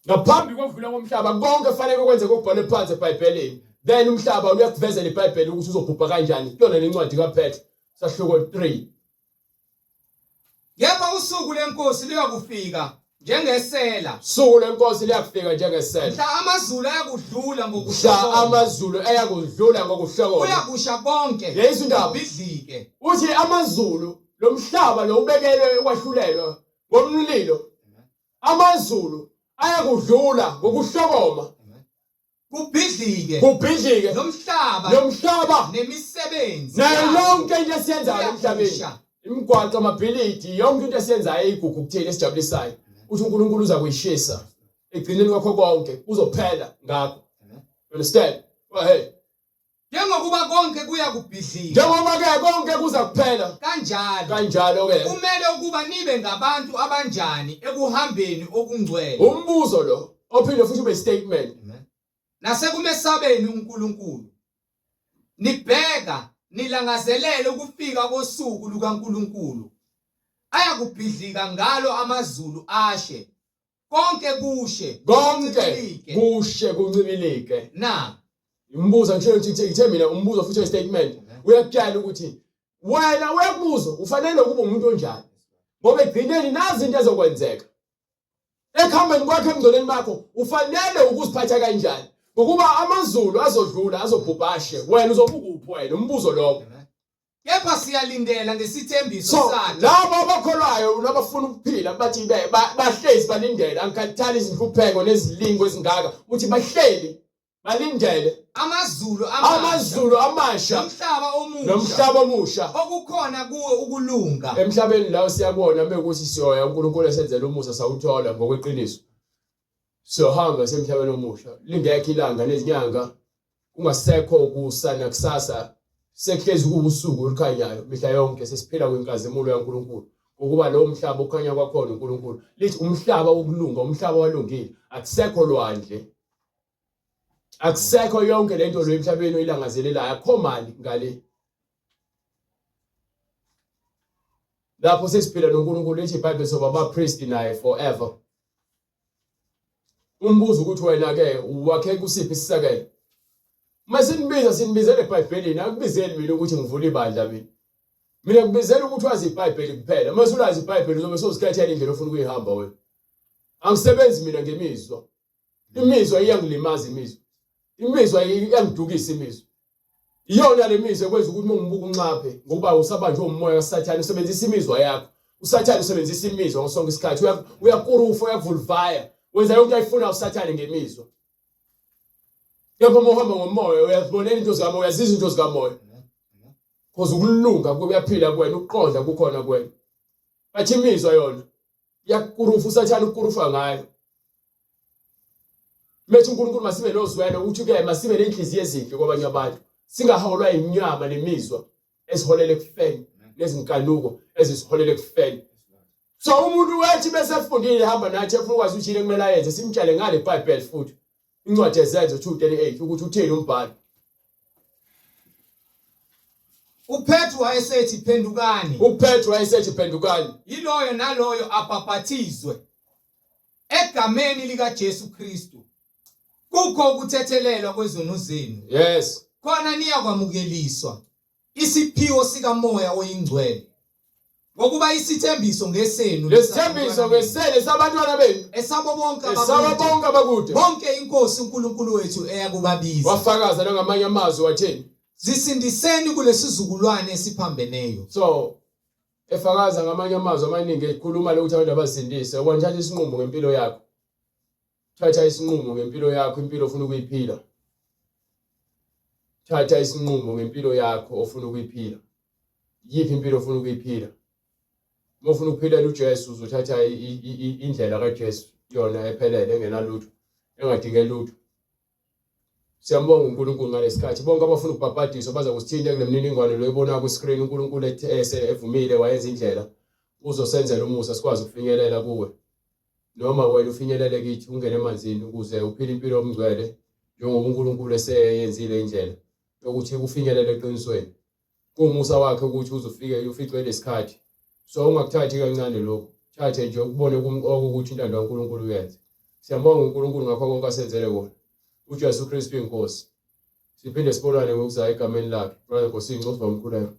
Ngaphambi kokuvula komhlaba konke kufanele kwenze kokubhalwe phansi eBhayibhelini. Then umhlaba uyakuvezela iBhayibheli ukuthi uzobhubha kanjani. Kuyona lencwadi kaPetru sahluko 3. Yebo usuku lenkosi liyakufika njengesela. Usuku lenkosi liyakufika njengesela. Mhla amazulu ayakudlula Mhla amazulu ayakudlula ngokuhlokoma. Uyakusha konke. Yeyizwe indaba. Bidlike. Uthi amazulu lo mhlaba lo ubekelwe ukwahlulelwa ngomlilo. Amazulu ayakudlula ngokuhlokoma. Kubhidlike nomhlaba nemisebenzi nayo yonke into esiyenzayo emhlabeni, imigwaqo, amabhilidi, yonke into esiyenzayo igugu kuthina esijabulisayo. Uthi uNkulunkulu uza kuyishisa egcineni kwakho konke uzophela ngakho. Understand? Go ahead. Njengoba konke kuya kubhidlika. Njengoba ke konke kuza kuphela kanjalo ke. Kumele ukuba nibe ngabantu abanjani ekuhambeni okungcwele. Umbuzo lo ophinde futhi ube statement. Nasekumesabeni uNkulunkulu. Nibheka nilangazelele ukufika kosuku lukaNkulunkulu. Ayakubhidlika ngalo amazulu ashe. Konke kushe kuncibilike. Na Imbuzo ngithe mina umbuzo futhi statement. Uyakutshela ukuthi wena uyakubuza ufanele ukuba umuntu onjani. Ngoba egcineni nazi into ezokwenzeka. Ekhambeni kwakhe emngcoleni bakho ufanele ukuziphatha kanjani. Ngokuba amazulu azodlula azobhubhashe wena uzobukuphi wena umbuzo lokho. Kepha siyalindela ngesithembiso sakhe. Labo abakholwayo nabafuna ukuphila bathi bahlezi balindele angikhathali izinhlupheko nezilingo ezingaka uthi bahleli balindele amazulu amasha nomhlaba omusha okukhona kuwe ukulunga. Emhlabeni lawo siyabona mekuthi siyoya uNkulunkulu esenzele umusa sawuthola ngokweqiniso. Siyohamba semhlabeni omusha lingekho ilanga nezinyanga kungasekho kusana kusasa sekuhlezi kuwusuku olukhanyayo mihla yonke sesiphila kwenkazimulo yaNkulunkulu ngokuba lo mhlaba okhanya kwakhona uNkulunkulu lithi umhlaba wokulunga umhlaba walungile akusekho lwandle akusekho yonke lento lo emhlabeni oyilangazelelayo akho mali ngale lapho sesiphila noNkulunkulu lithi iBhayibheli soba abapriest naye forever. Umbuzo ukuthi wena ke wakhe kusiphi isisakelo mase sinibizele eBhayibhelini akubizeli mina ukuthi ngivule ibandla mina kubizela ukuthi wazi iBhayibheli kuphela mase ulazi iBhayibheli uzobe sozikhethela indlela ofuna ukuyihamba wena angisebenzi mina ngemizwa imizwa iyangilimaza imizwa iyangidukisa imizwa iyona lemizwa ekwenza ukuthi ungibuka unxaphe ngoba usabanjwe umoya kaSathane usebenzisa imizwa yakho uSathane usebenzisa imizwa ngosonke isikhathi uyakurufa uyakuvulvaya wenza yonke ayifuna uSathane ngemizwa yebo mohamba ngomoya uyazibonela into zikamoya uyazizwa into zikamoya because ukulunga kuyaphila kuwena ukuqonda kukhona kuwena bathi imizwa yona yakurufa uSathane ukurufa ngayo methi uNkulunkulu masibe nozwelo ukuthi ke masibe nenhliziyo ezinhle kwabanye abantu singahawulwa inyama nemizwa esiholele ekufeni nezinkanuko ezisiholele ekufeni so umuntu wathi bese efundile hamba nathi efuna ukwazi ukuthi yini kumele ayenze simtshale ngale iBhayibheli futhi incwadi yezenzo 2:38 ukuthi uthini umbhalo uPetru wayesethi phendukani yiloyo naloyo abhaphathizwe egameni lika Jesu Kristu kukho ukuthethelelwa kwezono zenu yes khona niyakwamukeliswa isiphiwo sika moya oyingcwele ngokuba isithembiso ngesenu lesithembiso ngesele sabantwana benu esabo bonke abakude bonke inkosi uNkulunkulu wethu eyakubabiza wafakaza nangamanye amazwi wathini zisindiseni kulesizukulwane esiphambeneyo so efakaza ngamanye amazwi amaningi ekhuluma lokuthi abantu abasindise ukwanjalo isinqumo ngempilo yakho thatha isinqumo ngempilo yakho impilo ofuna ukuyiphila thatha isinqumo ngempilo yakho ofuna ukuyiphila yipi impilo ofuna ukuyiphila mofuna ukuphilela uJesu uzothatha indlela kaJesu yona ephelele engenalutho engadingeki lutho siyambonga uNkulunkulu ngalesikhathi bonke abafuna ukubhabhadiswa baza kusithinta kulemniningwane lo ebona ku screen uNkulunkulu evumile wayenza indlela uzosenzela umusa sikwazi ukufinyelela kuwe noma wena ufinyelele kithi ungene emanzini ukuze uphile impilo yomngcwele njengoba uNkulunkulu eseyenzile indlela yokuthi ufinyelele eqinisweni kumusa wakhe ukuthi uzofike ufice lesikhathi so ungakuthathi kancane lokho thathe nje ukubone ukuthi intando kaNkulunkulu uyenze siyambonga uNkulunkulu ngakho konke asenzele kona uJesu Kristu inkosi siphinde sibonane ngokuzayo egameni lakhe brother Nkosinco usiba umkhuleko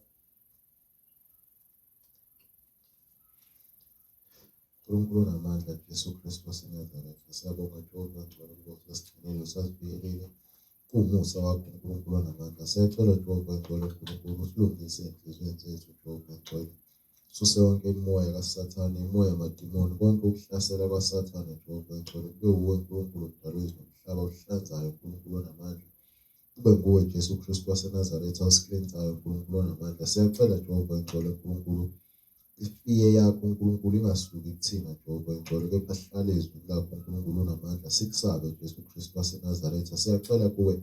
uNkulunkulu namandla Jesu Kristu waseNazaretha siyabonga Jehova ngokubonga sesigcinile sasiphilile umusa wakho uNkulunkulu namandla siyacela Jehova ngcwele uNkulunkulu usilungise inhliziyo zethu Jehova ngcwele suse wonke imoya kaSathane imoya yamadimoni konke ukuhlasela kwaSathane Jehova ngcwele kube uwe uNkulunkulu udalwe nomhlaba uhlanzayo uNkulunkulu namandla kube nguwe Jesu Kristu waseNazaretha osiklenzayo uNkulunkulu namandla siyacela Jehova ngcwele uNkulunkulu ifiye yakho uNkulunkulu ingasuki kuthina Jehova ngcwele kepha hlale izwi lakho uNkulunkulu namandla sikusabe Jesu Kristu waseNazaretha siyacela kuwe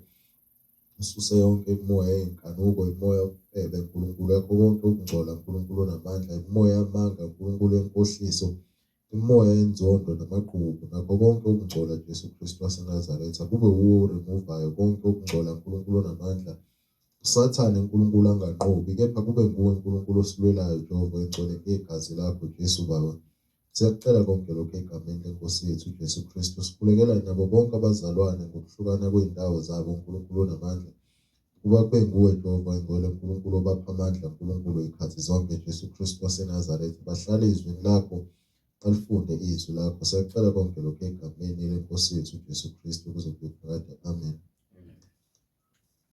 ususe yonke imoya yenkanuko imoya yobufebe uNkulunkulu yakho konke ukungcola uNkulunkulu namandla imoya yamanga uNkulunkulu yenkohliso imoya yenzondo namaqhubu nakho konke ukungcola Jesu Kristu waseNazaretha kube uwe uremovayo konke ukungcola uNkulunkulu namandla uSathane uNkulunkulu anganqobi kepha kube nguwe uNkulunkulu osilwelayo Jehova ngcwele ngegazi lakho Jesu Baba siyacela konke lokho egameni lenkosi yethu Jesu Kristu sikhulekela nabo bonke abazalwane ngokuhlukana kweindawo zabo uNkulunkulu namandla kuba kube nguwe Jehova ngcwele uNkulunkulu obapha amandla uNkulunkulu ikhathi zonke Jesu Kristu waseNazaretha bahlale izwini lakho balifunde izwi lakho siyacela konke lokho egameni lenkosi yethu Jesu Kristu kuze kube phakade amen.